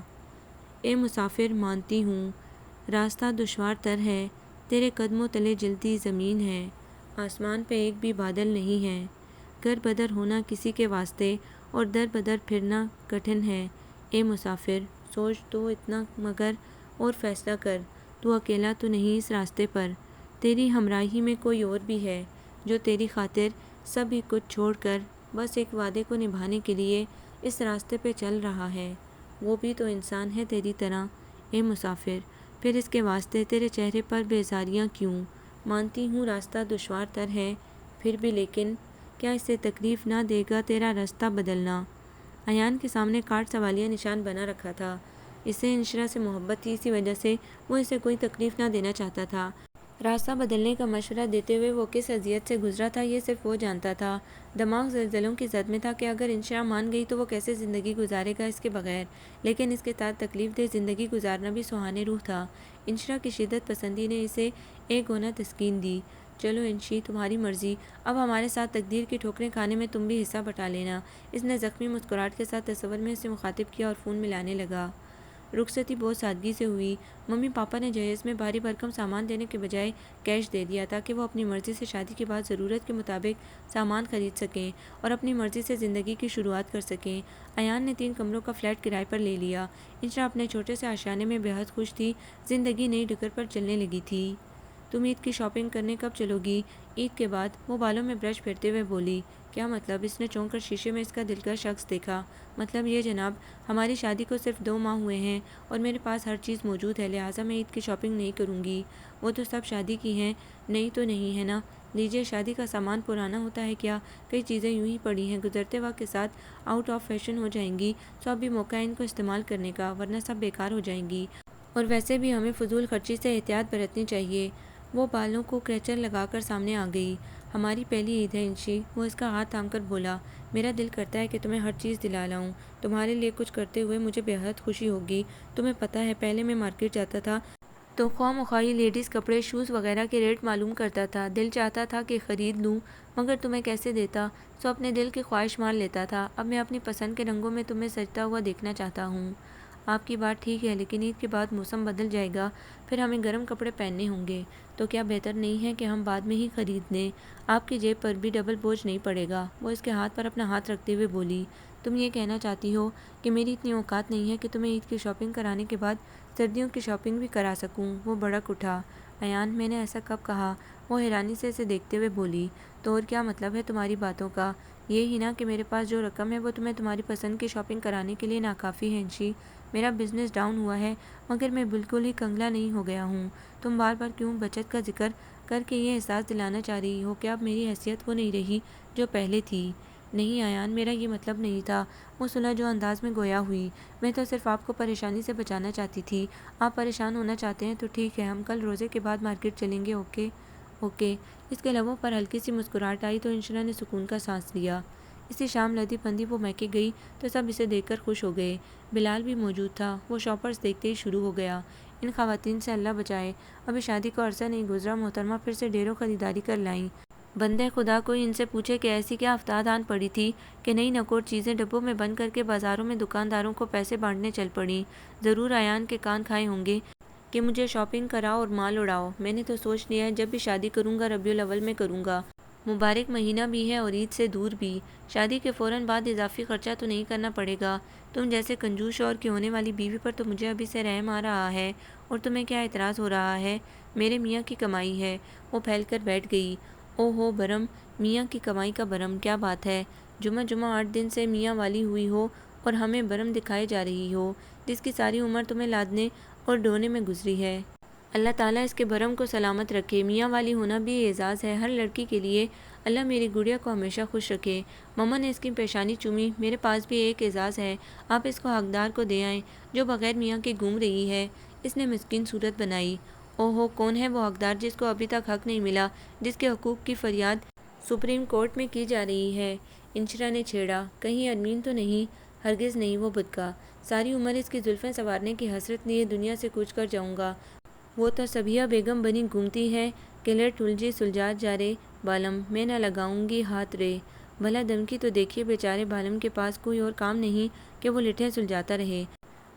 اے مسافر، مانتی ہوں راستہ دشوار تر ہے، تیرے قدموں تلے جلتی زمین ہے، آسمان پہ ایک بھی بادل نہیں ہے، گر بدر ہونا کسی کے واسطے اور در بدر پھرنا کٹھن ہے۔ اے مسافر، سوچ تو اتنا مگر اور فیصلہ کر، تو اکیلا تو نہیں اس راستے پر، تیری ہمراہی میں کوئی اور بھی ہے جو تیری خاطر سب ہی کچھ چھوڑ کر بس ایک وعدے کو نبھانے کے لیے اس راستے پہ چل رہا ہے۔ وہ بھی تو انسان ہے تیری طرح۔ اے مسافر، پھر اس کے واسطے تیرے چہرے پر بیزاریاں کیوں؟ مانتی ہوں راستہ دشوار تر ہے، پھر بھی لیکن کیا اس سے تکلیف نہ دے گا تیرا راستہ بدلنا؟ ایان کے سامنے کاٹ سوالیہ نشان بنا رکھا تھا۔ اسے انشرا سے محبت تھی، اسی وجہ سے وہ اسے کوئی تکلیف نہ دینا چاہتا تھا۔ راستہ بدلنے کا مشورہ دیتے ہوئے وہ کس اذیت سے گزرا تھا یہ صرف وہ جانتا تھا۔ دماغ زلزلوں کی زد میں تھا کہ اگر انشرا مان گئی تو وہ کیسے زندگی گزارے گا اس کے بغیر، لیکن اس کے ساتھ تکلیف دہ زندگی گزارنا بھی سہانے روح تھا۔ انشرا کی شدت پسندی نے اسے ایک گونا تسکین دی۔ چلو انشی، تمہاری مرضی، اب ہمارے ساتھ تقدیر کی ٹھوکریں کھانے میں تم بھی حصہ بٹا لینا۔ اس نے زخمی مسکراہٹ کے ساتھ تصور میں اسے مخاطب کیا اور فون ملانے لگا۔ رخصتی بہت سادگی سے ہوئی۔ ممی پاپا نے جہیز میں بھاری بھرکم سامان دینے کے بجائے کیش دے دیا تاکہ وہ اپنی مرضی سے شادی کے بعد ضرورت کے مطابق سامان خرید سکیں اور اپنی مرضی سے زندگی کی شروعات کر سکیں۔ ایان نے 3 کمروں کا فلیٹ کرائے پر لے لیا۔ انشرا اپنے چھوٹے سے آشیانے میں بے حد خوش تھی، زندگی نئی ڈگر پر چلنے لگی تھی۔ تم عید کی شاپنگ کرنے کب چلو گی؟ عید کے بعد، وہ بالوں میں برش پھیرتے ہوئے بولی۔ کیا مطلب؟ اس نے چونک کر شیشے میں اس کا دلکش شخص دیکھا۔ مطلب یہ جناب، ہماری شادی کو صرف 2 ماہ ہوئے ہیں اور میرے پاس ہر چیز موجود ہے، لہٰذا میں عید کی شاپنگ نہیں کروں گی۔ وہ تو سب شادی کی ہیں، نئی تو نہیں ہے نا؟ لیجیے، شادی کا سامان پرانا ہوتا ہے کیا؟ کئی چیزیں یوں ہی پڑی ہیں، گزرتے وقت کے ساتھ آؤٹ آف فیشن ہو جائیں گی، تو اب بھی موقع ہے ان کو استعمال کرنے کا، ورنہ سب بیکار ہو جائیں گی۔ اور ویسے بھی ہمیں فضول خرچی سے احتیاط برتنی چاہیے۔ وہ بالوں کو کریچر لگا کر سامنے آ گئی۔ ہماری پہلی عید ہے انشی، وہ اس کا ہاتھ تھام کر بولا۔ میرا دل کرتا ہے کہ تمہیں ہر چیز دلا لاؤں، تمہارے لیے کچھ کرتے ہوئے مجھے بے حد خوشی ہوگی۔ تمہیں پتہ ہے، پہلے میں مارکیٹ جاتا تھا تو خواہ مخواہ لیڈیز کپڑے، شوز وغیرہ کے ریٹ معلوم کرتا تھا، دل چاہتا تھا کہ خرید لوں، مگر تمہیں کیسے دیتا، سو اپنے دل کی خواہش مان لیتا تھا۔ اب میں اپنی پسند کے رنگوں میں تمہیں سجتا ہوا دیکھنا چاہتا ہوں۔ آپ کی بات ٹھیک ہے، لیکن عید کے بعد موسم بدل جائے گا، پھر ہمیں گرم کپڑے پہننے ہوں گے، تو کیا بہتر نہیں ہے کہ ہم بعد میں ہی خرید لیں؟ آپ کی جیب پر بھی ڈبل بوجھ نہیں پڑے گا۔ وہ اس کے ہاتھ پر اپنا ہاتھ رکھتے ہوئے بولی۔ تم یہ کہنا چاہتی ہو کہ میری اتنی اوقات نہیں ہے کہ تمہیں عید کی شاپنگ کرانے کے بعد سردیوں کی شاپنگ بھی کرا سکوں؟ وہ بھڑک اٹھا۔ ایان، میں نے ایسا کب کہا؟ وہ حیرانی سے اسے دیکھتے ہوئے بولی۔ تو اور کیا مطلب ہے تمہاری باتوں کا؟ یہ ہی نا کہ میرے پاس جو رقم ہے وہ تمہیں تمہاری پسند کی شاپنگ کرانے کے لیے ناکافی ہے انشی۔ میرا بزنس ڈاؤن ہوا ہے، مگر میں بالکل ہی کنگلا نہیں ہو گیا ہوں۔ تم بار بار کیوں بچت کا ذکر کر کے یہ احساس دلانا چاہ رہی ہو کہ اب میری حیثیت وہ نہیں رہی جو پہلے تھی؟ نہیں ایان، میرا یہ مطلب نہیں تھا، وہ سلجھو انداز میں گویا ہوئی۔ میں تو صرف آپ کو پریشانی سے بچانا چاہتی تھی۔ آپ پریشان ہونا چاہتے ہیں تو ٹھیک ہے، ہم کل روزے کے بعد مارکیٹ چلیں گے، اوکے؟ اوکے۔ اس کے لبوں پر ہلکی سی مسکراہٹ آئی تو انشرا نے سکون کا سانس لیا۔ اسی شام لدی پندی وہ میکے گئی تو سب اسے دیکھ کر خوش ہو گئے۔ بلال بھی موجود تھا۔ وہ شاپرز دیکھتے ہی شروع ہو گیا۔ ان خواتین سے اللہ بچائے، ابھی شادی کو عرصہ نہیں گزرا، محترمہ پھر سے ڈھیروں خریداری کر لائیں۔ بندے خدا، کوئی ان سے پوچھے کہ ایسی کیا افتاد آن پڑی تھی کہ نئی نکوڑ چیزیں ڈبوں میں بند کر کے بازاروں میں دکانداروں کو پیسے بانٹنے چل پڑیں۔ ضرور ایان کے کان کھائے ہوں گے کہ مجھے شاپنگ کراؤ اور مال اڑاؤ۔ میں نے تو سوچ لیا ہے جب بھی شادی کروں گا ربیع الاول میں کروں گا۔ مبارک مہینہ بھی ہے اور عید سے دور بھی، شادی کے فوراً بعد اضافی خرچہ تو نہیں کرنا پڑے گا۔ تم جیسے کنجوس شوہر کی ہونے والی بیوی پر تو مجھے ابھی سے رحم آ رہا ہے، اور تمہیں کیا اعتراض ہو رہا ہے؟ میرے میاں کی کمائی ہے۔ وہ پھیل کر بیٹھ گئی۔ او ہو برم، میاں کی کمائی کا برم، کیا بات ہے؟ جمعہ 8 دن سے میاں والی ہوئی ہو اور ہمیں برم دکھائے جا رہی ہو، جس کی ساری عمر تمہیں لادنے اور ڈھونے میں گزری ہے۔ اللہ تعالیٰ اس کے برم کو سلامت رکھے۔ میاں والی ہونا بھی اعزاز ہے ہر لڑکی کے لیے۔ اللہ میری گڑیا کو ہمیشہ خوش رکھے۔ مما نے اس کی پیشانی چومی۔ میرے پاس بھی ایک اعزاز ہے، آپ اس کو حقدار کو دے آئیں جو بغیر میاں کے گھوم رہی ہے۔ اس نے مسکین صورت بنائی۔ او ہو، کون ہے وہ حقدار جس کو ابھی تک حق نہیں ملا، جس کے حقوق کی فریاد سپریم کورٹ میں کی جا رہی ہے؟ انشرا نے چھیڑا۔ کہیں ارمین تو نہیں؟ ہرگز نہیں، وہ بدکا۔ ساری عمر اس کی زلفیں سنوارنے کی حسرت لیے دنیا سے کوچ کر جاؤں گا۔ وہ تو صبیحہ بیگم بنی گھومتی ہے کہ لڑ ٹلجی سلجھات جا رے بالم، میں نہ لگاؤں گی ہاتھ رے۔ بھلا دھمکی تو دیکھیے، بیچارے بالم کے پاس کوئی اور کام نہیں کہ وہ لٹھیں سلجھاتا رہے،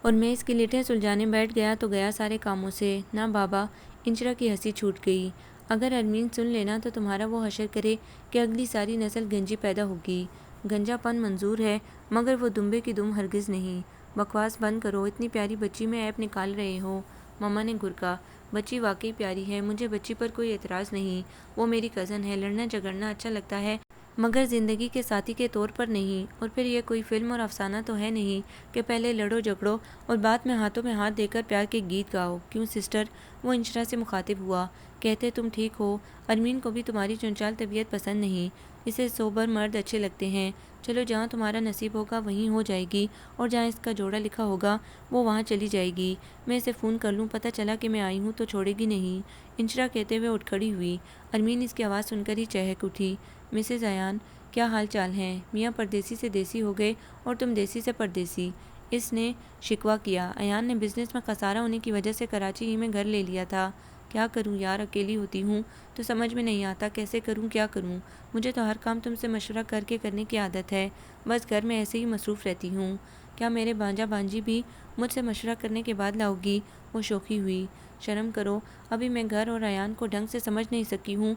اور میں اس کی لٹھیں سلجھانے بیٹھ گیا تو گیا سارے کاموں سے۔ نہ بابا، انشرا کی ہنسی چھوٹ گئی۔ اگر ارمین سن لینا تو تمہارا وہ حشر کرے کہ اگلی ساری نسل گنجی پیدا ہوگی۔ گنجا پن منظور ہے، مگر وہ دمبے کی دم ہرگز نہیں۔ بکواس بند کرو، اتنی پیاری بچی میں عیب نکال رہے ہو۔ مما نے گھرکا۔ بچی واقعی پیاری ہے، مجھے بچی پر کوئی اعتراض نہیں، وہ میری کزن ہے، لڑنا جھگڑنا اچھا لگتا ہے، مگر زندگی کے ساتھی کے طور پر نہیں۔ اور پھر یہ کوئی فلم اور افسانہ تو ہے نہیں کہ پہلے لڑو جھگڑو اور بعد میں ہاتھوں میں ہاتھ دے کر پیار کے گیت گاؤ۔ کیوں سسٹر؟ وہ انشرا سے مخاطب ہوا۔ کہتے تم ٹھیک ہو، ارمین کو بھی تمہاری چنچال طبیعت پسند نہیں، اسے سوبر مرد اچھے لگتے ہیں۔ چلو، جہاں تمہارا نصیب ہوگا وہیں ہو جائے گی، اور جہاں اس کا جوڑا لکھا ہوگا وہ وہاں چلی جائے گی۔ میں اسے فون کر لوں، پتہ چلا کہ میں آئی ہوں تو چھوڑے گی نہیں۔ انشرا کہتے ہوئے اٹھ کھڑی ہوئی۔ ارمین اس کی آواز سن کر ہی چہک اٹھی۔ مسز ایان، کیا حال چال ہیں؟ میاں پردیسی سے دیسی ہو گئے اور تم دیسی سے پردیسی، اس نے شکوہ کیا۔ ایان نے بزنس میں خسارہ ہونے کی وجہ سے کراچی ہی میں گھر لے لیا تھا۔ کیا کروں یار، اکیلی ہوتی ہوں تو سمجھ میں نہیں آتا کیسے کروں، کیا کروں۔ مجھے تو ہر کام تم سے مشورہ کر کے کرنے کی عادت ہے، بس گھر میں ایسے ہی مصروف رہتی ہوں۔ کیا میرے بھانجا بھانجی بھی مجھ سے مشورہ کرنے کے بعد لاؤ گی؟ وہ شوخی ہوئی۔ شرم کرو، ابھی میں گھر اور ایان کو ڈھنگ سے سمجھ نہیں سکی ہوں،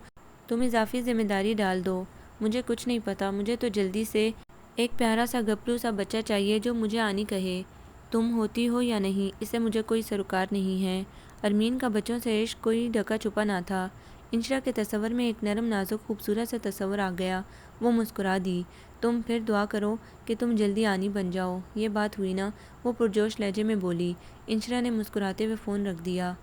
تم اضافی ذمہ داری ڈال دو۔ مجھے کچھ نہیں پتا، مجھے تو جلدی سے ایک پیارا سا گپلو سا بچہ چاہیے جو مجھے آنی کہے، تم ہوتی ہو یا نہیں، اسے مجھے کوئی سروکار نہیں ہے۔ ارمین کا بچوں سے عشق کوئی ڈھکا چھپا نہ تھا۔ انشرا کے تصور میں ایک نرم نازک خوبصورت سا تصور آ گیا۔ وہ مسکرا دی۔ تم پھر دعا کرو کہ تم جلدی آنی بن جاؤ، یہ بات ہوئی نا، وہ پرجوش لہجے میں بولی۔ انشرا نے مسکراتے ہوئے فون رکھ دیا۔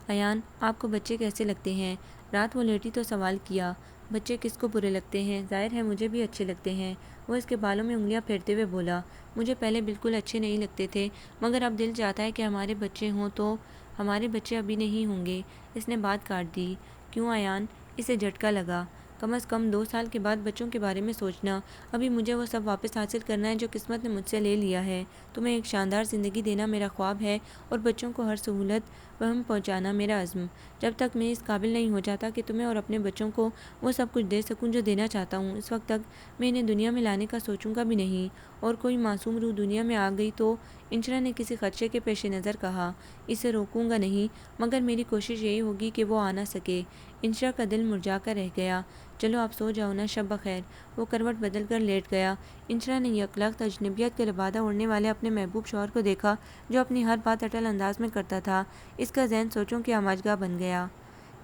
ایان، آپ کو بچے کیسے لگتے ہیں؟ رات وہ لیٹی تو سوال کیا۔ بچے کس کو برے لگتے ہیں، ظاہر ہے مجھے بھی اچھے لگتے ہیں۔ وہ اس کے بالوں میں انگلیاں پھیرتے ہوئے بولا۔ مجھے پہلے بالکل اچھے نہیں لگتے تھے، مگر اب دل چاہتا ہے کہ ہمارے بچے ہوں تو۔ ہمارے بچے ابھی نہیں ہوں گے، اس نے بات کاٹ دی۔ کیوں ایان؟ اسے جھٹکا لگا۔ کم از کم 2 سال کے بعد بچوں کے بارے میں سوچنا، ابھی مجھے وہ سب واپس حاصل کرنا ہے جو قسمت نے مجھ سے لے لیا ہے۔ تمہیں ایک شاندار زندگی دینا میرا خواب ہے اور بچوں کو ہر سہولت فراہم پہنچانا میرا عزم۔ جب تک میں اس قابل نہیں ہو جاتا کہ تمہیں اور اپنے بچوں کو وہ سب کچھ دے سکوں جو دینا چاہتا ہوں، اس وقت تک میں انہیں دنیا میں لانے کا سوچوں گا بھی نہیں۔ اور کوئی معصوم روح دنیا میں آ گئی تو؟ انشرا نے کسی خدشے کے پیش نظر کہا۔ اسے روکوں گا نہیں، مگر میری کوشش یہی ہوگی کہ وہ آ نہ سکے۔ انشرا کا دل مرجھا کر رہ گیا۔ چلو آپ سو جاؤ نا، شب بخیر۔ وہ کروٹ بدل کر لیٹ گیا۔ انشرا نے یکلخت اجنبیت کے لبادہ اوڑھنے والے اپنے محبوب شوہر کو دیکھا جو اپنی ہر بات اٹل انداز میں کرتا تھا۔ اس کا ذہن سوچوں کی آماجگاہ بن گیا۔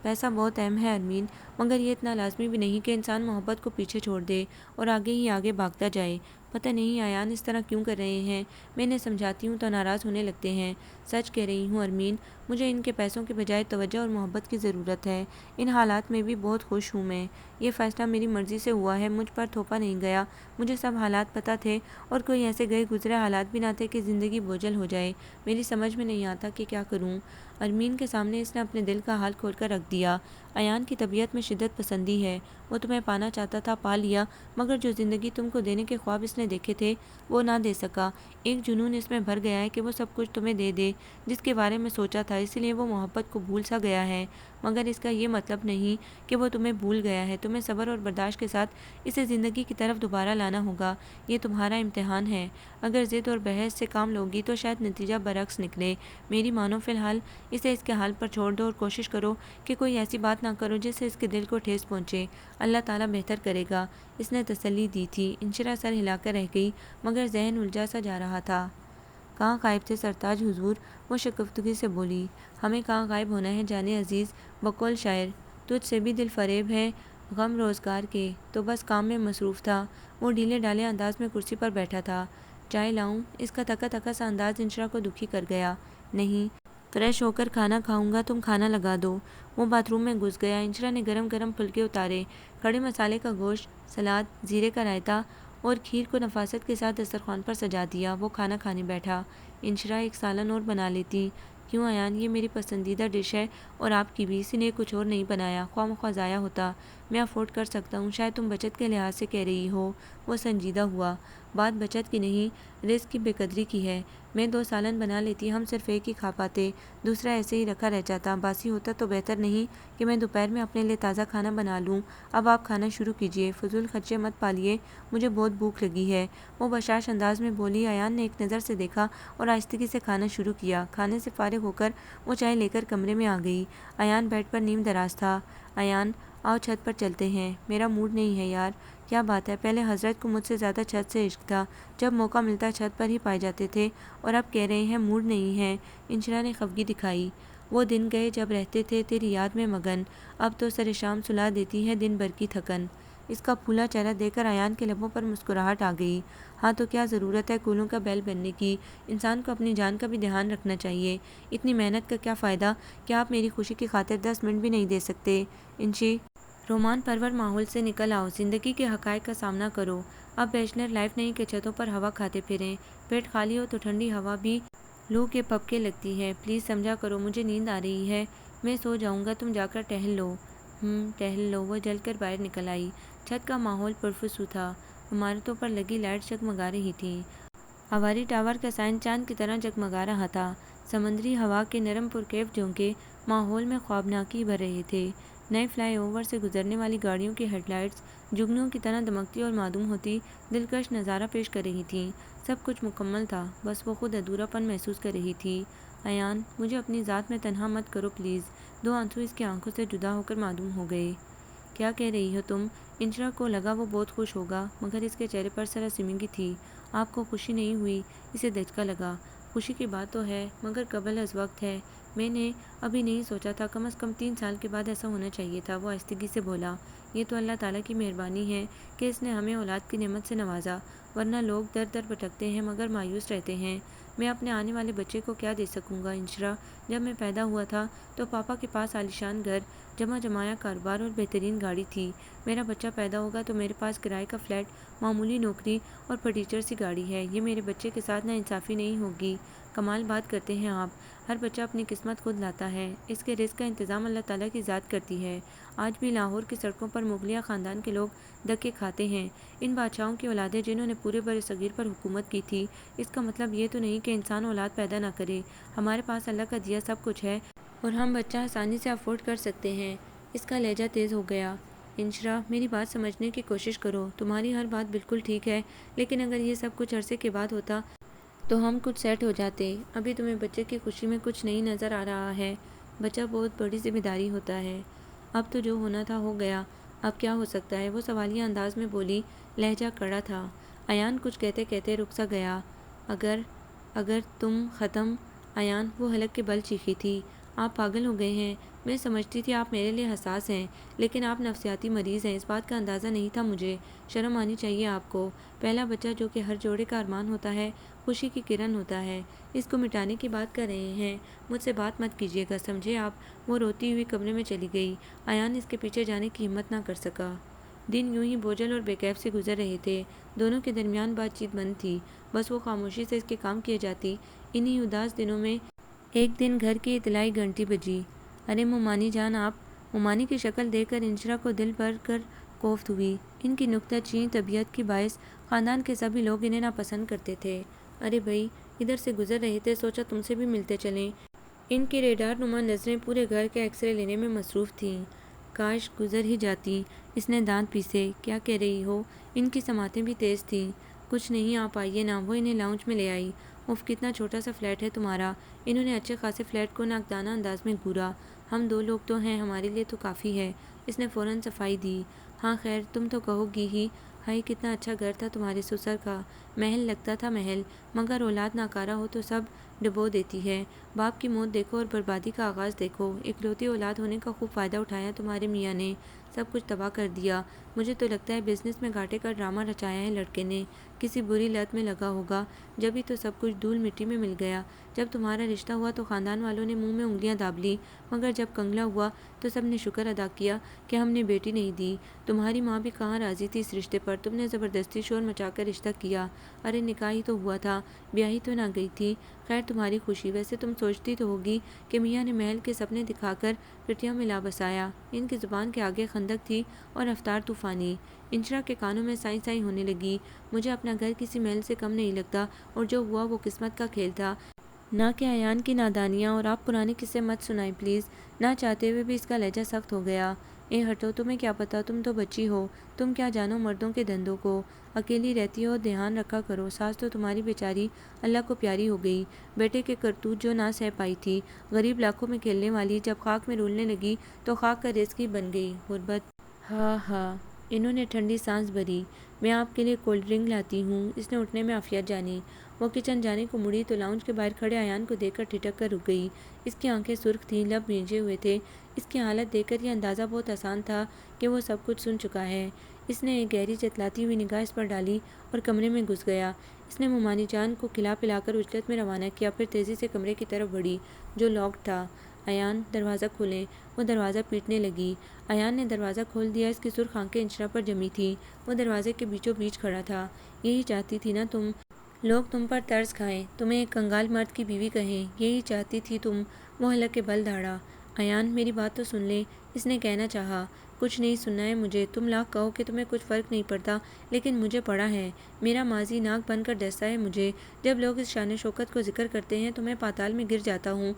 پیسہ بہت اہم ہے ارمین، مگر یہ اتنا لازمی بھی نہیں کہ انسان محبت کو پیچھے چھوڑ دے اور آگے ہی آگے بھاگتا جائے۔ پتہ نہیں ایان اس طرح کیوں کر رہے ہیں، میں انہیں سمجھاتی ہوں تو ناراض ہونے لگتے ہیں۔ سچ کہہ رہی ہوں ارمین، مجھے ان کے پیسوں کے بجائے توجہ اور محبت کی ضرورت ہے۔ ان حالات میں بھی بہت خوش ہوں میں۔ یہ فیصلہ میری مرضی سے ہوا ہے، مجھ پر تھوپا نہیں گیا۔ مجھے سب حالات پتہ تھے اور کوئی ایسے گئے گزرے حالات بھی نہ تھے کہ زندگی بوجھل ہو جائے۔ میری سمجھ میں نہیں آتا کہ کیا کروں۔ ارمین کے سامنے اس نے اپنے دل کا حال کھول کر رکھ دیا۔ ایان کی طبیعت میں شدت پسندی ہے، وہ تمہیں پانا چاہتا تھا، پا لیا، مگر جو زندگی تم کو دینے کے خواب اس نے دیکھے تھے وہ نہ دے سکا۔ ایک جنون اس میں بھر گیا ہے کہ وہ سب کچھ تمہیں دے دے جس کے بارے میں سوچا تھا، اسی لیے وہ محبت کو بھول سا گیا ہے، مگر اس کا یہ مطلب نہیں کہ وہ تمہیں بھول گیا ہے۔ تمہیں صبر اور برداشت کے ساتھ اسے زندگی کی طرف دوبارہ لانا ہوگا، یہ تمہارا امتحان ہے۔ اگر ضد اور بحث سے کام لوگی تو شاید نتیجہ برعکس نکلے۔ میری مانو فی الحال اسے اس کے حال پر چھوڑ دو اور کوشش کرو کہ کوئی ایسی بات نہ کرو جس سے اس کے دل کو ٹھیس پہنچے۔ اللہ تعالیٰ بہتر کرے گا، اس نے تسلی دی تھی۔ انشرا سر ہلا کر رہ گئی، مگر ذہن الجھا سا جا رہا تھا۔ کہاں غائب تھے سرتاج حضور؟ وہ شگفتگی سے بولی۔ ہمیں کہاں غائب ہونا ہے جانے عزیز، بقول شاعر، تجھ سے بھی دل فریب ہے غم روزگار کے، تو بس کام میں مصروف تھا۔ وہ ڈھیلے ڈھالے انداز میں کرسی پر بیٹھا تھا۔ چائے لاؤں؟ اس کا تکا تکا سا انداز انشرا کو دکھی کر گیا۔ نہیں، فریش ہو کر کھانا کھاؤں گا، تم کھانا لگا دو۔ وہ باتھ روم میں گھس گیا۔ انشرا نے گرم گرم پھلکے اتارے، کھڑے مسالے کا گوشت، سلاد، زیرے کا رائتا اور کھیر کو نفاست کے ساتھ دسترخوان پر سجا دیا۔ وہ کھانا کھانے بیٹھا۔ انشرا ایک سالن اور بنا لیتی؟ کیوں ایان، یہ میری پسندیدہ ڈش ہے اور آپ کی بھی، اسی لیے کچھ اور نہیں بنایا، خواہ مخواہ ضائع ہوتا۔ میں افورڈ کر سکتا ہوں، شاید تم بچت کے لحاظ سے کہہ رہی ہو۔ وہ سنجیدہ ہوا۔ بات بچت کی نہیں، رزق کی بے قدری کی ہے۔ میں 2 سالن بنا لیتی، ہم صرف ایک ہی کھا پاتے، دوسرا ایسے ہی رکھا رہ جاتا، باسی ہوتا تو بہتر نہیں کہ میں دوپہر میں اپنے لیے تازہ کھانا بنا لوں۔ اب آپ کھانا شروع کیجیے، فضول خرچے مت پالیے، مجھے بہت بھوک لگی ہے۔ وہ بشاش انداز میں بولی۔ ایان نے ایک نظر سے دیکھا اور آہستگی سے کھانا شروع کیا۔ کھانے سے فارغ ہو کر وہ چائے لے کر کمرے میں آ گئی۔ ایان بیڈ پر نیم دراز تھا۔ ایان، آؤ چھت پر چلتے ہیں، میرا موڈ نہیں ہے یار۔ کیا بات ہے، پہلے حضرت کو مجھ سے زیادہ چھت سے عشق تھا، جب موقع ملتا چھت پر ہی پائے جاتے تھے، اور اب کہہ رہے ہیں موڈ نہیں ہے۔ انشرا نے خفگی دکھائی۔ وہ دن گئے جب رہتے تھے تیری یاد میں مگن، اب تو سر شام سلا دیتی ہے دن بھر کی تھکن۔ اس کا پھولا چہرہ دیکھ کر ایان کے لبوں پر مسکراہٹ آ گئی۔ ہاں تو کیا ضرورت ہے کولوں کا بیل بننے کی، انسان کو اپنی جان کا بھی دھیان رکھنا چاہیے۔ اتنی محنت کا کیا فائدہ کہ آپ میری خوشی کی خاطر 10 منٹ بھی نہیں دے سکتے۔ انشی، رومان پرور ماحول سے نکل آؤ، زندگی کے حقائق کا سامنا کرو۔ اب بیچلر لائف نہیں کہ چھتوں پر ہوا کھاتے پھریں، پیٹ خالی ہو تو ٹھنڈی ہوا بھی لو کے پھپکے لگتی ہے۔ پلیز سمجھا کرو، مجھے نیند آ رہی ہے، میں سو جاؤں گا، تم جا کر ٹہل لو۔ ٹہل لو۔ وہ جل کر باہر نکل آئی۔ چھت کا ماحول پرسکون تھا، عمارتوں پر لگی لائٹ جگمگا رہی تھی، ہواری ٹاور کا سائن چاند کی طرح جگمگا رہا تھا۔ سمندری ہوا کے نرم پرکیف جھونکے ماحول میں خوابناکی بھر رہے تھے۔ نئے فلائی اوور سے گزرنے والی گاڑیوں کی ہیڈ لائٹس جگنوں کی طرح دمکتی اور معدوم ہوتی دلکش نظارہ پیش کر رہی تھیں۔ سب کچھ مکمل تھا، بس وہ خود ادھورا پن محسوس کر رہی تھی۔ ایان، مجھے اپنی ذات میں تنہا مت کرو پلیز۔ دو آنسو اس کی آنکھوں سے جدا ہو کر معدوم ہو گئے۔ کیا کہہ رہی ہو تم؟ انشرا کو لگا وہ بہت خوش ہوگا، مگر اس کے چہرے پر سراسیمگی تھی۔ آپ کو خوشی نہیں ہوئی؟ اسے دھچکا لگا۔ خوشی کی بات تو ہے، مگر قبل از وقت ہے۔ میں نے ابھی نہیں سوچا تھا، کم از کم 3 سال کے بعد ایسا ہونا چاہیے تھا۔ وہ آہستگی سے بولا، یہ تو اللہ تعالیٰ کی مہربانی ہے کہ اس نے ہمیں اولاد کی نعمت سے نوازا، ورنہ لوگ در در بھٹکتے ہیں مگر مایوس رہتے ہیں۔ میں اپنے آنے والے بچے کو کیا دے سکوں گا انشرا؟ جب میں پیدا ہوا تھا تو پاپا کے پاس عالیشان گھر، جمع جمایا کاروبار اور بہترین گاڑی تھی۔ میرا بچہ پیدا ہوگا تو میرے پاس کرائے کا فلیٹ، معمولی نوکری اور فرنیچر سی گاڑی ہے۔ یہ میرے بچے کے ساتھ ناانصافی نہیں ہوگی؟ کمال بات کرتے ہیں آپ۔ ہر بچہ اپنی قسمت خود لاتا ہے، اس کے رزق کا انتظام اللہ تعالیٰ کی ذات کرتی ہے۔ آج بھی لاہور کی سڑکوں پر مغلیہ خاندان کے لوگ دھکے کھاتے ہیں۔ ان بادشاہوں کی اولادیں جنہوں نے پورے برصغیر پر حکومت کی تھی۔ اس کا مطلب یہ تو نہیں کہ انسان اولاد پیدا نہ کرے۔ ہمارے پاس اللہ کا دیا سب کچھ ہے اور ہم بچہ آسانی سے افورڈ کر سکتے ہیں۔ اس کا لہجہ تیز ہو گیا۔ انشرا، میری بات سمجھنے کی کوشش کرو۔ تمہاری ہر بات بالکل ٹھیک ہے، لیکن اگر یہ سب کچھ عرصے کے بعد ہوتا تو ہم کچھ سیٹ ہو جاتے۔ ابھی تمہیں بچے کی خوشی میں کچھ نہیں نظر آ رہا ہے۔ بچہ بہت بڑی ذمہ داری ہوتا ہے۔ اب تو جو ہونا تھا ہو گیا، اب کیا ہو سکتا ہے؟ وہ سوالیہ انداز میں بولی، لہجہ کڑا تھا۔ ایان کچھ کہتے کہتے رک سا گیا۔ اگر تم ختم۔ ایان، وہ حلق کے بل چیخی تھی، آپ پاگل ہو گئے ہیں؟ میں سمجھتی تھی آپ میرے لیے حساس ہیں، لیکن آپ نفسیاتی مریض ہیں۔ اس بات کا اندازہ نہیں تھا مجھے۔ شرم آنی چاہیے آپ کو۔ پہلا بچہ جو کہ ہر جوڑے کا ارمان ہوتا ہے، خوشی کی کرن ہوتا ہے، اس کو مٹانے کی بات کر رہے ہیں؟ مجھ سے بات مت کیجیے گا، سمجھے آپ؟ وہ روتی ہوئی کمرے میں چلی گئی۔ ایان اس کے پیچھے جانے کی ہمت نہ کر سکا۔ دن یوں ہی بوجھل اور بے کیف سے گزر رہے تھے۔ دونوں کے درمیان بات چیت بند تھی، بس وہ خاموشی سے اس کے کام کیے جاتی۔ انہی اداس دنوں میں ایک دن گھر کی اطلاعی گھنٹی بجی۔ ارے مومانی جان آپ! مومانی کی شکل دیکھ کر انشرا کو دل بھر کر کوفت ہوئی۔ ان کی نکتہ چین طبیعت کی باعث خاندان کے سبھی لوگ انہیں ناپسند کرتے تھے۔ ارے بھائی، ادھر سے گزر رہے تھے، سوچا تم سے بھی ملتے چلیں۔ ان کی ریڈار نما نظریں پورے گھر کے ایکس رے لینے میں مصروف تھیں۔ کاش گزر ہی جاتی۔ اس نے دانت پیسے۔ کیا کہہ رہی ہو؟ ان کی سماعتیں بھی تیز تھیں۔ کچھ نہیں، آپ آئیے نا۔ وہ انہیں لاؤنج میں لے آئی۔ اف، کتنا چھوٹا سا فلیٹ ہے تمہارا۔ انہوں نے اچھے خاصے فلیٹ کو ناقدانہ انداز میں گھورا۔ ہم 2 لوگ تو ہیں، ہمارے لیے تو کافی ہے۔ اس نے فوراً صفائی دی۔ ہاں خیر، تم تو کہو گی ہی۔ ہائے، کتنا اچھا گھر تھا تمہارے سسر کا۔ محل لگتا تھا محل، مگر اولاد ناکارہ ہو تو سب ڈبو دیتی ہے۔ باپ کی موت دیکھو اور بربادی کا آغاز دیکھو۔ اکلوتی اولاد ہونے کا خوب فائدہ اٹھایا تمہارے میاں نے، سب کچھ تباہ کر دیا۔ مجھے تو لگتا ہے بزنس میں گھاٹے کا ڈرامہ رچایا ہے لڑکے نے، کسی بری لت میں لگا ہوگا، جبھی تو سب کچھ دھول مٹی میں مل گیا۔ جب تمہارا رشتہ ہوا تو خاندان والوں نے منہ میں انگلیاں داب لی، مگر جب کنگلا ہوا تو سب نے شکر ادا کیا کہ ہم نے بیٹی نہیں دی۔ تمہاری ماں بھی کہاں راضی تھی اس رشتے پر، تم نے زبردستی شور مچا کر رشتہ کیا۔ ارے نکاح ہی تو ہوا تھا، بیاہی تو نہ گئی تھی۔ خیر تمہاری خوشی۔ ویسے تم سوچتی تو ہوگی کہ میاں نے محل کے سپنے دکھا کر پٹیاں میں لا بسایا۔ ان کی زبان کے آگے خندق تھی اور رفتار طوفانی۔ انشرا کے کانوں میں سائی سائی ہونے لگی۔ مجھے اپنا گھر کسی محل سے کم نہیں لگتا، اور جو ہوا وہ قسمت کا کھیل تھا، نہ کہ ایان کی نادانیاں۔ اور آپ پرانے قصے مت سنائیں پلیز۔ نہ چاہتے ہوئے بھی اس کا لہجہ سخت ہو گیا۔ اے ہٹو، تمہیں کیا پتا، تم تو بچی ہو، تم کیا جانو مردوں کے دھندوں کو۔ اکیلی رہتی ہو، دھیان رکھا کرو۔ ساس تو تمہاری بیچاری اللہ کو پیاری ہو گئی، بیٹے کے کرتوت جو نہ سہ پائی تھی۔ غریب لاکھوں میں کھیلنے والی جب خاک میں رولنے لگی تو خاک کا رزق ہی بن گئی۔ غربت۔ ہاں ہاں۔ انہوں نے ٹھنڈی سانس بھری۔ میں آپ کے لیے کولڈ ڈرنک لاتی ہوں۔ اس نے اٹھنے میں عافیت جانی۔ وہ کچن جانے کو مڑی تو لاؤنج کے باہر کھڑے ایان کو دیکھ کر ٹھٹک کر رک گئی۔ اس کی آنکھیں سرخ تھیں، لب بھیجے ہوئے تھے۔ اس کی حالت دیکھ کر یہ اندازہ بہت آسان تھا کہ وہ سب کچھ سن چکا ہے۔ اس نے ایک گہری جتلاتی ہوئی نگاہ اس پر ڈالی اور کمرے میں گھس گیا۔ اس نے مومانی جان کو کھلا پلا کر اجلت میں روانہ کیا، پھر تیزی سے کمرے کی طرف بڑھی جو لاکڈ تھا۔ ایان، دروازہ کھولیں۔ وہ دروازہ پیٹنے لگی۔ ایان نے دروازہ کھول دیا۔ اس کی سرخ آنکھیں انشرا پر جمی تھیں۔ وہ دروازے کے بیچوں بیچ کھڑا تھا۔ یہی چاہتی تھی نا تم؟ لوگ تم پر ترس کھائیں، تمہیں ایک کنگال مرد کی بیوی کہیں، یہی چاہتی تھی تم؟ وہ حلق کے بل دھاڑا۔ ایان میری بات تو سن لے، اس نے کہنا چاہا۔ کچھ نہیں سننا ہے مجھے، تم لاکھ کہو کہ تمہیں کچھ فرق نہیں پڑتا، لیکن مجھے پڑا ہے۔ میرا ماضی ناک بن کر ڈستا ہے مجھے۔ جب لوگ اس شان شوکت کو ذکر کرتے ہیں تو میں پاتال میں گر جاتا ہوں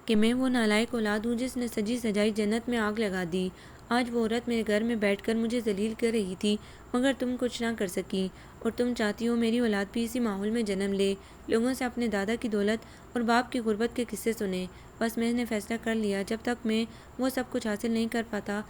کہ میں وہ نالائق اولاد ہوں جس نے سجی سجائی جنت میں آگ لگا دی۔ آج وہ عورت میرے گھر میں بیٹھ کر مجھے ذلیل کر رہی تھی، مگر تم کچھ نہ کر سکی، اور تم چاہتی ہو میری اولاد بھی اسی ماحول میں جنم لے، لوگوں سے اپنے دادا کی دولت اور باپ کی غربت کے قصے سنے۔ بس میں نے فیصلہ کر لیا، جب تک میں وہ سب کچھ حاصل نہیں کر پاتا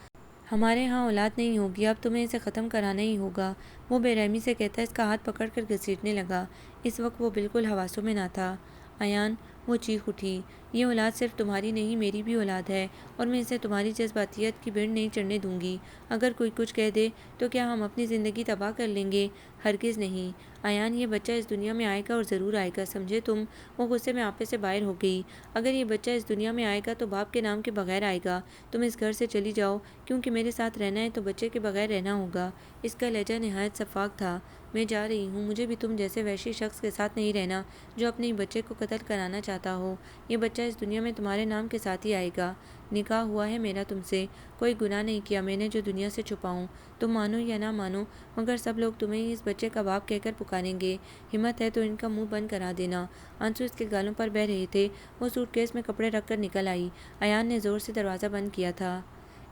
ہمارے ہاں اولاد نہیں ہوگی، اب تمہیں اسے ختم کرانا ہی ہوگا۔ وہ بے رحمی سے کہتا اس کا ہاتھ پکڑ کر گھسیٹنے لگا۔ اس وقت وہ بالکل حواسوں میں نہ تھا۔ ایان، وہ چیخ اٹھی، یہ اولاد صرف تمہاری نہیں میری بھی اولاد ہے، اور میں اسے تمہاری جذباتیت کی بھیڑ نہیں چڑھنے دوں گی۔ اگر کوئی کچھ کہہ دے تو کیا ہم اپنی زندگی تباہ کر لیں گے؟ ہرگز نہیں۔ ایان، یہ بچہ اس دنیا میں آئے گا اور ضرور آئے گا، سمجھے تم؟ وہ غصے میں آپے سے باہر ہو گئی۔ اگر یہ بچہ اس دنیا میں آئے گا تو باپ کے نام کے بغیر آئے گا۔ تم اس گھر سے چلی جاؤ، کیونکہ میرے ساتھ رہنا ہے تو بچے کے بغیر رہنا ہوگا۔ اس کا لہجہ نہایت شفاف تھا۔ میں جا رہی ہوں، مجھے بھی تم جیسے وحشی شخص کے ساتھ نہیں رہنا جو اپنے ہی بچے کو قتل کرانا چاہتا ہو۔ یہ بچہ اس دنیا میں تمہارے نام کے ساتھ ہی آئے گا۔ نکاح ہوا ہے میرا تم سے، کوئی گناہ نہیں کیا میں نے جو دنیا سے چھپاؤں۔ تم مانو یا نہ مانو، مگر سب لوگ تمہیں ہی اس بچے کا باپ کہہ کر پکاریں گے۔ ہمت ہے تو ان کا منہ بند کرا دینا۔ آنسو اس کے گالوں پر بہہ رہے تھے۔ وہ سوٹ کیس میں کپڑے رکھ کر نکل آئی۔ ایان نے زور سے دروازہ بند کیا تھا۔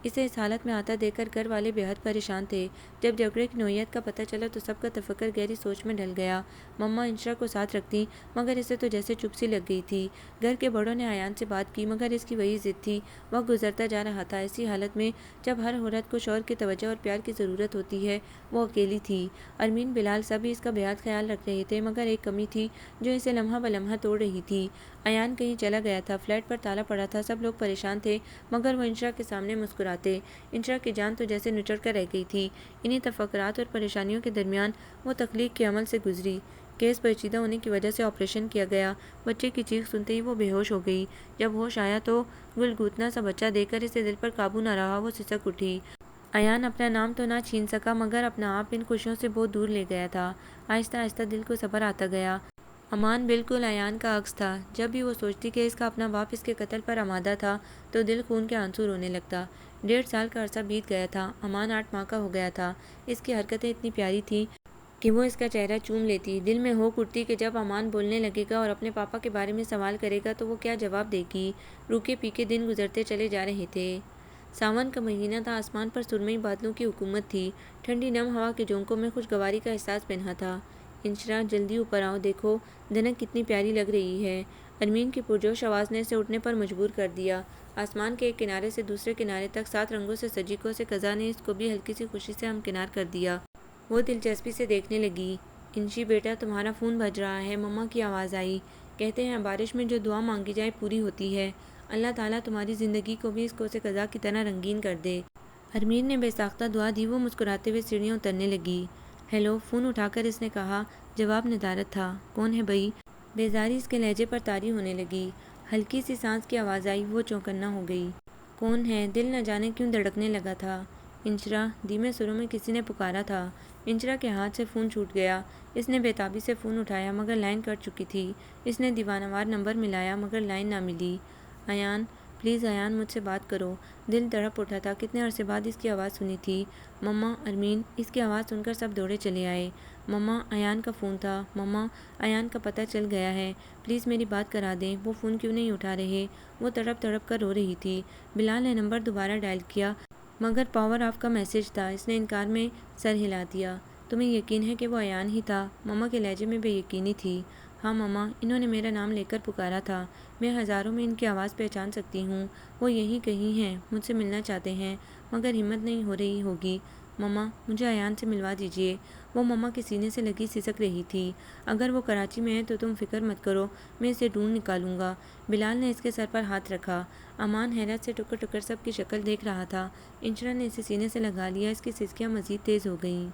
اسے اس حالت میں آتا دیکھ کر گھر والے بے حد پریشان تھے۔ جب جھگڑے کی نوعیت کا پتہ چلا تو سب کا تفکر گہری سوچ میں ڈل گیا۔ مما انشرا کو ساتھ رکھتی، مگر اسے تو جیسے چپ سی لگ گئی تھی۔ گھر کے بڑوں نے ایان سے بات کی، مگر اس کی وہی ضد تھی۔ وقت گزرتا جا رہا تھا۔ ایسی حالت میں جب ہر عورت کو شوہر کی توجہ اور پیار کی ضرورت ہوتی ہے، وہ اکیلی تھی۔ ارمین، بلال سبھی اس کا بے حد خیال رکھ رہے تھے، مگر ایک کمی تھی جو اسے لمحہ بلمحہ توڑ رہی تھی۔ ایان کہیں چلا گیا تھا، فلیٹ پر تالا پڑا تھا، سب لوگ پریشان تھے، مگر وہ انشرا کے سامنے مسکراتے۔ انشرا کی جان تو جیسے نچڑ کر رہ گئی تھی۔ انہی تفکرات اور پریشانیوں کے درمیان وہ تخلیق کے عمل سے گزری۔ کیس پیچیدہ ہونے کی وجہ سے آپریشن کیا گیا۔ بچے کی چیخ سنتے ہی وہ بے ہوش ہو گئی۔ جب ہوش آیا تو گلگوتنا سا بچہ دیکھ کر اسے دل پر قابو نہ رہا، وہ سسک اٹھی۔ ایان اپنا نام تو نہ چھین سکا، مگر اپنا آپ ان خوشیوں سے بہت دور لے گیا تھا۔ آہستہ آہستہ دل کو صبر آتا گیا۔ امان بالکل ایان کا عکس تھا۔ جب بھی وہ سوچتی کہ اس کا اپنا باپ اس کے قتل پر آمادہ تھا تو دل خون کے آنسو رونے لگتا۔ 1.5 سال کا عرصہ بیت گیا تھا۔ امان 8 ماہ کا ہو گیا تھا۔ اس کی حرکتیں اتنی پیاری تھیں کہ وہ اس کا چہرہ چوم لیتی۔ دل میں ہوک اٹھتی کہ جب امان بولنے لگے گا اور اپنے پاپا کے بارے میں سوال کرے گا تو وہ کیا جواب دے گی۔ روکے پیکے دن گزرتے چلے جا رہے تھے۔ ساون کا مہینہ تھا، آسمان پر سرمئی بادلوں کی حکومت تھی۔ ٹھنڈی نم ہوا کے جھونکوں میں خوشگواری کا احساس پنہا تھا۔ انشرا، جلدی اوپر آؤ، دیکھو دھنک کتنی پیاری لگ رہی ہے۔ ارمین کی پرجوش آواز نے اسے اٹھنے پر مجبور کر دیا۔ آسمان کے ایک کنارے سے دوسرے کنارے تک 7 رنگوں سے سجی کوسے قضا نے اس کو بھی ہلکی سی خوشی سے ہمکنار کر دیا۔ وہ دلچسپی سے دیکھنے لگی۔ انشی بیٹا، تمہارا فون بج رہا ہے، مما کی آواز آئی۔ کہتے ہیں بارش میں جو دعا مانگی جائے پوری ہوتی ہے۔ اللہ تعالیٰ تمہاری زندگی کو بھی اس کوسے قضا کی طرح رنگین کر دے۔ ارمین نے بے ساختہ دعا دی۔ وہ مسکراتے ہوئے سیڑھیاں اترنے لگی۔ ہیلو، فون اٹھا کر اس نے کہا۔ جواب ندارت تھا۔ کون ہے بھئی؟ بیزاری اس کے لہجے پر طاری ہونے لگی۔ ہلکی سی سانس کی آواز آئی۔ وہ چوکنا ہو گئی۔ کون ہے؟ دل نہ جانے کیوں دھڑکنے لگا تھا۔ انشرا، دھیمے سروں میں کسی نے پکارا تھا۔ انشرا کے ہاتھ سے فون چھوٹ گیا۔ اس نے بے تابی سے فون اٹھایا، مگر لائن کٹ چکی تھی۔ اس نے دیوانہ وار نمبر ملایا، مگر لائن نہ ملی۔ ایان، پلیز ایان، مجھ سے بات کرو۔ دل تڑپ اٹھا تھا، کتنے عرصے بعد اس کی آواز سنی تھی۔ مما، ارمین، اس کی آواز سن کر سب دوڑے چلے آئے۔ مما، ایان کا فون تھا۔ مما، ایان کا پتہ چل گیا ہے، پلیز میری بات کرا دیں۔ وہ فون کیوں نہیں اٹھا رہے؟ وہ تڑپ تڑپ کر رو رہی تھی۔ بلال نے نمبر دوبارہ ڈائل کیا، مگر پاور آف کا میسج تھا۔ اس نے انکار میں سر ہلا دیا۔ تمہیں یقین ہے کہ وہ ایان ہی تھا؟ مما کے لہجے میں بے یقینی تھی۔ ہاں مما، انہوں نے میرا نام لے کر پکارا تھا۔ میں ہزاروں میں ان کی آواز پہچان سکتی ہوں۔ وہ یہیں کہیں ہیں، مجھ سے ملنا چاہتے ہیں، مگر ہمت نہیں ہو رہی ہوگی۔ مما، مجھے ایان سے ملوا دیجیے۔ وہ مما کے سینے سے لگی سسک رہی تھی۔ اگر وہ کراچی میں ہے تو تم فکر مت کرو، میں اسے ڈھونڈ نکالوں گا۔ بلال نے اس کے سر پر ہاتھ رکھا۔ امان حیرت سے ٹکر ٹکر سب کی شکل دیکھ رہا تھا۔ انشرا نے اسے سینے سے لگا لیا۔ اس کی سسکیاں مزید تیز ہو گئیں۔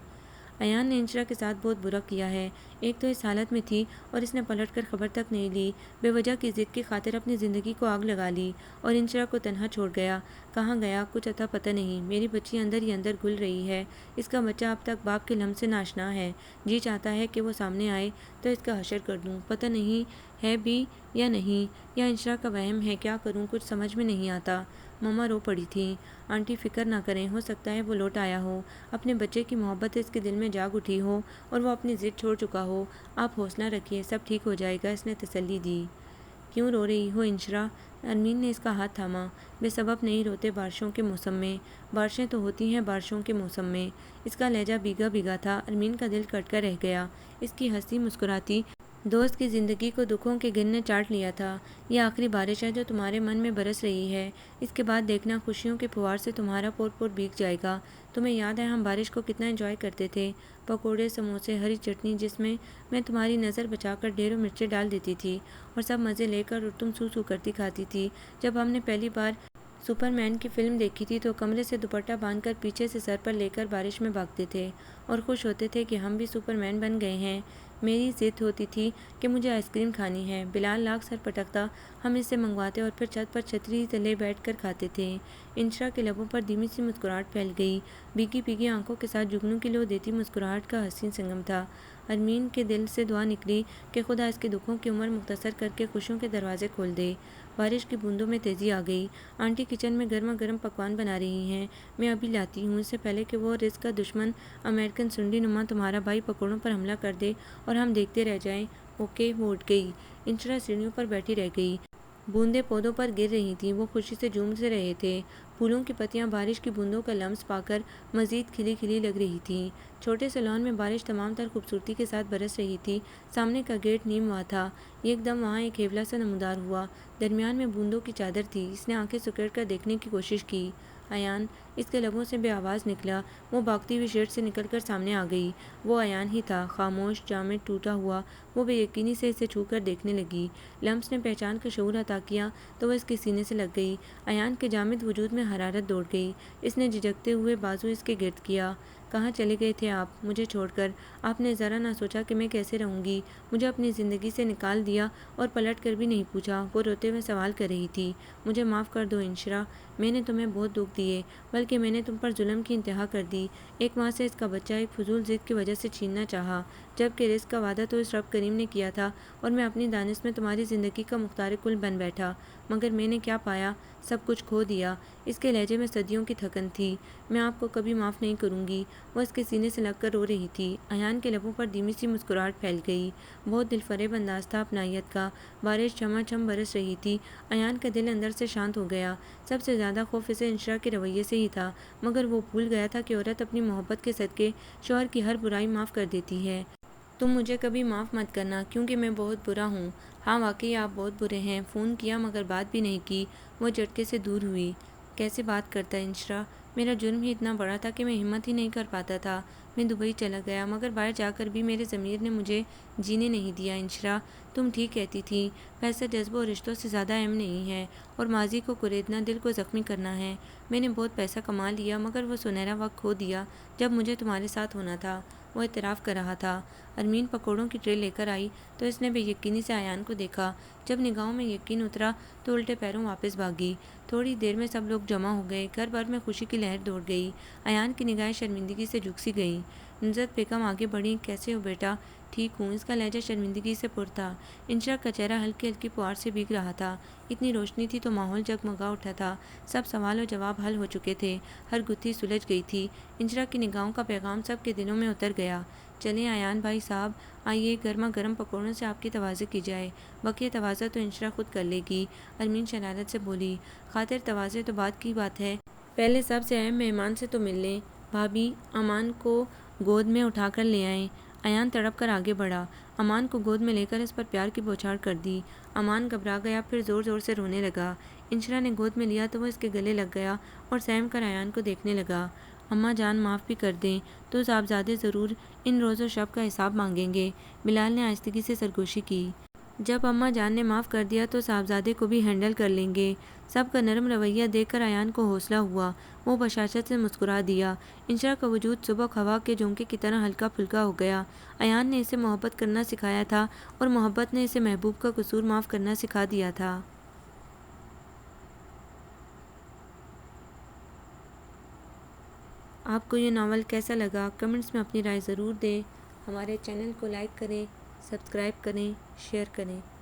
ایان نے انشرا کے ساتھ بہت برا کیا ہے۔ ایک تو اس حالت میں تھی اور اس نے پلٹ کر خبر تک نہیں لی۔ بے وجہ کی ضد کی خاطر اپنی زندگی کو آگ لگا لی اور انشرا کو تنہا چھوڑ گیا۔ کہاں گیا کچھ اتا پتہ نہیں۔ میری بچی اندر ہی اندر گل رہی ہے۔ اس کا بچہ اب تک باپ کے لمس سے ناشنا ہے۔ جی چاہتا ہے کہ وہ سامنے آئے تو اس کا حشر کر دوں۔ پتہ نہیں ہے بھی یا نہیں، یا انشرا کا وہم ہے، کیا کروں کچھ سمجھ میں نہیں آتا۔ ماما رو پڑی تھیں۔ آنٹی فکر نہ کریں، ہو سکتا ہے وہ لوٹ آیا ہو، اپنے بچے کی محبت اس کے دل میں جاگ اٹھی ہو اور وہ اپنی ضد چھوڑ چکا ہو۔ آپ حوصلہ رکھیے، سب ٹھیک ہو جائے گا، اس نے تسلی دی۔ کیوں رو رہی ہو انشرا؟ ارمین نے اس کا ہاتھ تھاما۔ بے سبب نہیں روتے بارشوں کے موسم میں، بارشیں تو ہوتی ہیں بارشوں کے موسم میں۔ اس کا لہجہ بھیگا بھیگا تھا۔ ارمین کا دل کٹ کر رہ گیا۔ اس کی ہنسی مسکراتی دوست کی زندگی کو دکھوں کے گن نے چاٹ لیا تھا۔ یہ آخری بارش ہے جو تمہارے من میں برس رہی ہے، اس کے بعد دیکھنا خوشیوں کے پھوار سے تمہارا پور پور بھیگ جائے گا۔ تمہیں یاد ہے ہم بارش کو کتنا انجوائے کرتے تھے؟ پکوڑے، سموسے، ہری چٹنی جس میں میں تمہاری نظر بچا کر ڈھیروں مرچیں ڈال دیتی تھی اور سب مزے لے کر اور تم سو سو کرتی کھاتی تھی۔ جب ہم نے پہلی بار سپر مین کی فلم دیکھی تھی تو کمرے سے دوپٹہ باندھ کر پیچھے سے سر پر لے کر بارش میں بھاگتے تھے اور خوش ہوتے تھے کہ ہم بھی سپر مین بن گئے ہیں۔ میری ضد ہوتی تھی کہ مجھے آئس کریم کھانی ہے، بلال لاکھ سر پٹکتا، ہم اس سے منگواتے اور پھر چھت پر چھتری تلے بیٹھ کر کھاتے تھے۔ انشرا کے لبوں پر دھیمی سی مسکراہٹ پھیل گئی، بھیگی بھیگی آنکھوں کے ساتھ جگنو کی لو دیتی مسکراہٹ کا حسین سنگم تھا۔ ارمین کے دل سے دعا نکلی کہ خدا اس کے دکھوں کی عمر مختصر کر کے خوشیوں کے دروازے کھول دے۔ بارش کی بوندوں میں تیزی آ گئی۔ آنٹی کچن میں گرما گرم پکوان بنا رہی ہیں، میں ابھی لاتی ہوں، اس سے پہلے کہ وہ رزق کا دشمن امریکن سنڈی نما تمہارا بھائی پکوڑوں پر حملہ کر دے اور ہم دیکھتے رہ جائیں۔ اوکے، وہ اٹھ گئی۔ انشرا سیڑھیوں پر بیٹھی رہ گئی۔ بوندیں پودوں پر گر رہی تھیں، وہ خوشی سے جھوم سے رہے تھے۔ پھولوں کی پتیاں بارش کی بوندوں کا لمس پا کر مزید کھلی کھلی لگ رہی تھیں۔ چھوٹے سے لان میں بارش تمام تر خوبصورتی کے ساتھ برس رہی تھی۔ سامنے کا گیٹ نیم ہوا تھا، ایک دم وہاں ایک ہیولا سا نمودار ہوا، درمیان میں بوندوں کی چادر تھی۔ اس نے آنکھیں سکیڑ کر دیکھنے کی کوشش کی۔ ایان، اس کے لبوں سے بے آواز نکلا۔ وہ بھاگتی ہوئی شیڈ سے نکل کر سامنے آ گئی۔ وہ ایان ہی تھا، خاموش، جامد، ٹوٹا ہوا۔ وہ بے یقینی سے اسے چھو کر دیکھنے لگی۔ لمس نے پہچان کا شعور عطا کیا تو وہ اس کے سینے سے لگ گئی۔ ایان کے جامد وجود میں حرارت دوڑ گئی۔ اس نے جھجکتے ہوئے بازو اس کے گرد کیا۔ کہاں چلے گئے تھے آپ، مجھے چھوڑ کر؟ آپ نے ذرا نہ سوچا کہ میں کیسے رہوں گی؟ مجھے اپنی زندگی سے نکال دیا اور پلٹ کر بھی نہیں پوچھا۔ وہ روتے ہوئے سوال کر رہی تھی۔ مجھے معاف کر دو انشرا، میں نے تمہیں بہت دکھ دیے، بلکہ میں نے تم پر ظلم کی انتہا کر دی۔ ایک ماں سے اس کا بچہ ایک فضول ضد کی وجہ سے چھیننا چاہا، جبکہ رزق کا وعدہ تو اس رب کریم نے کیا تھا اور میں اپنی دانش میں تمہاری زندگی کا مختار کل بن بیٹھا، مگر میں نے کیا پایا؟ سب کچھ کھو دیا۔ اس کے لہجے میں صدیوں کی تھکن تھی۔ میں آپ کو کبھی معاف نہیں کروں گی۔ وہ اس کے سینے سے لگ کر رو رہی تھی۔ ایان کے لبوں پر دھیمی سی مسکراہٹ پھیل گئی۔ بہت دل فریب انداز تھا اپنائیت کا۔ بارش چھما چھم برس رہی تھی۔ ایان کا دل اندر سے شانت ہو گیا۔ سب سے زیادہ خوف اسے انشرا کے رویے سے ہی تھا، مگر وہ بھول گیا تھا کہ عورت اپنی محبت کے صدقے شوہر کی ہر برائی معاف کر دیتی ہے۔ تم مجھے کبھی معاف مت کرنا کیونکہ میں بہت برا ہوں۔ ہاں واقعی آپ بہت برے ہیں۔ فون کیا مگر بات بھی نہیں کی۔ وہ جھٹکے سے دور ہوئی۔ کیسے بات کرتا ہے انشرا؟ میرا جرم ہی اتنا بڑا تھا کہ میں ہمت ہی نہیں کر پاتا تھا۔ میں دبئی چلا گیا، مگر باہر جا کر بھی میرے ضمیر نے مجھے جینے نہیں دیا۔ انشرا، تم ٹھیک کہتی تھی، پیسہ جذبوں اور رشتوں سے زیادہ اہم نہیں ہے، اور ماضی کو کریدنا دل کو زخمی کرنا ہے۔ میں نے بہت پیسہ کما لیا مگر وہ سنہرا وقت کھو دیا جب مجھے تمہارے ساتھ ہونا تھا۔ وہ اعتراف کر رہا تھا۔ ارمین پکوڑوں کی ٹرے لے کر آئی تو اس نے بے یقینی سے ایان کو دیکھا۔ جب نگاہوں میں یقین اترا تو الٹے پیروں واپس بھاگی۔ تھوڑی دیر میں سب لوگ جمع ہو گئے۔ گھر بھر میں خوشی کی لہر دوڑ گئی۔ ایان کی نگاہیں شرمندگی سے جھک سی گئیں۔ نصرت بیگم آگے بڑھیں۔ کیسے ہو بیٹا؟ ٹھیک ہوں۔ اس کا لہجہ شرمندگی سے پر تھا۔ انشرا کا چہرہ ہلکی ہلکی پھوار سے بھیگ رہا تھا۔ اتنی روشنی تھی تو ماحول جگمگا اٹھا تھا۔ سب سوال و جواب حل ہو چکے تھے۔ ہر گتھی سلجھ گئی تھی۔ انشرا کی نگاہوں کا پیغام سب کے دلوں میں اتر گیا۔ چلیں ایان بھائی صاحب، آئیے گرما گرم پکوڑوں سے آپ کی تواضع کی جائے۔ بقیہ تواضع تو انشرا خود کر لے گی، ارمین شرارت سے بولی۔ خاطر تواضع تو بعد کی بات ہے، پہلے سب سے اہم مہمان سے تو مل لیں۔ بھابھی، امان کو گود میں اٹھا کر لے آئیں۔ ایان تڑپ کر آگے بڑھا۔ امان کو گود میں لے کر اس پر پیار کی بوچھاڑ کر دی۔ امان گھبرا گیا، پھر زور زور سے رونے لگا۔ انشرا نے گود میں لیا تو وہ اس کے گلے لگ گیا اور سہم کر ایان کو دیکھنے لگا۔ اماں جان معاف بھی کر دیں، تو صاحبزادے ضرور ان روز و شب کا حساب مانگیں گے، بلال نے آہستگی سے سرگوشی کی۔ جب اماں جان نے معاف کر دیا تو صاحبزادے کو بھی ہینڈل کر لیں گے۔ سب کا نرم رویہ دیکھ کر ایان کو حوصلہ ہوا۔ وہ بشاشت سے مسکرا دیا۔ انشرا کا وجود صبح ہوا کے جھونکے کی طرح ہلکا پھلکا ہو گیا۔ ایان نے اسے محبت کرنا سکھایا تھا اور محبت نے اسے محبوب کا قصور معاف کرنا سکھا دیا تھا۔ آپ کو یہ ناول کیسا لگا؟ کمنٹس میں اپنی رائے ضرور دیں۔ ہمارے چینل کو لائک کریں، سبسکرائب کریں، شیئر کریں۔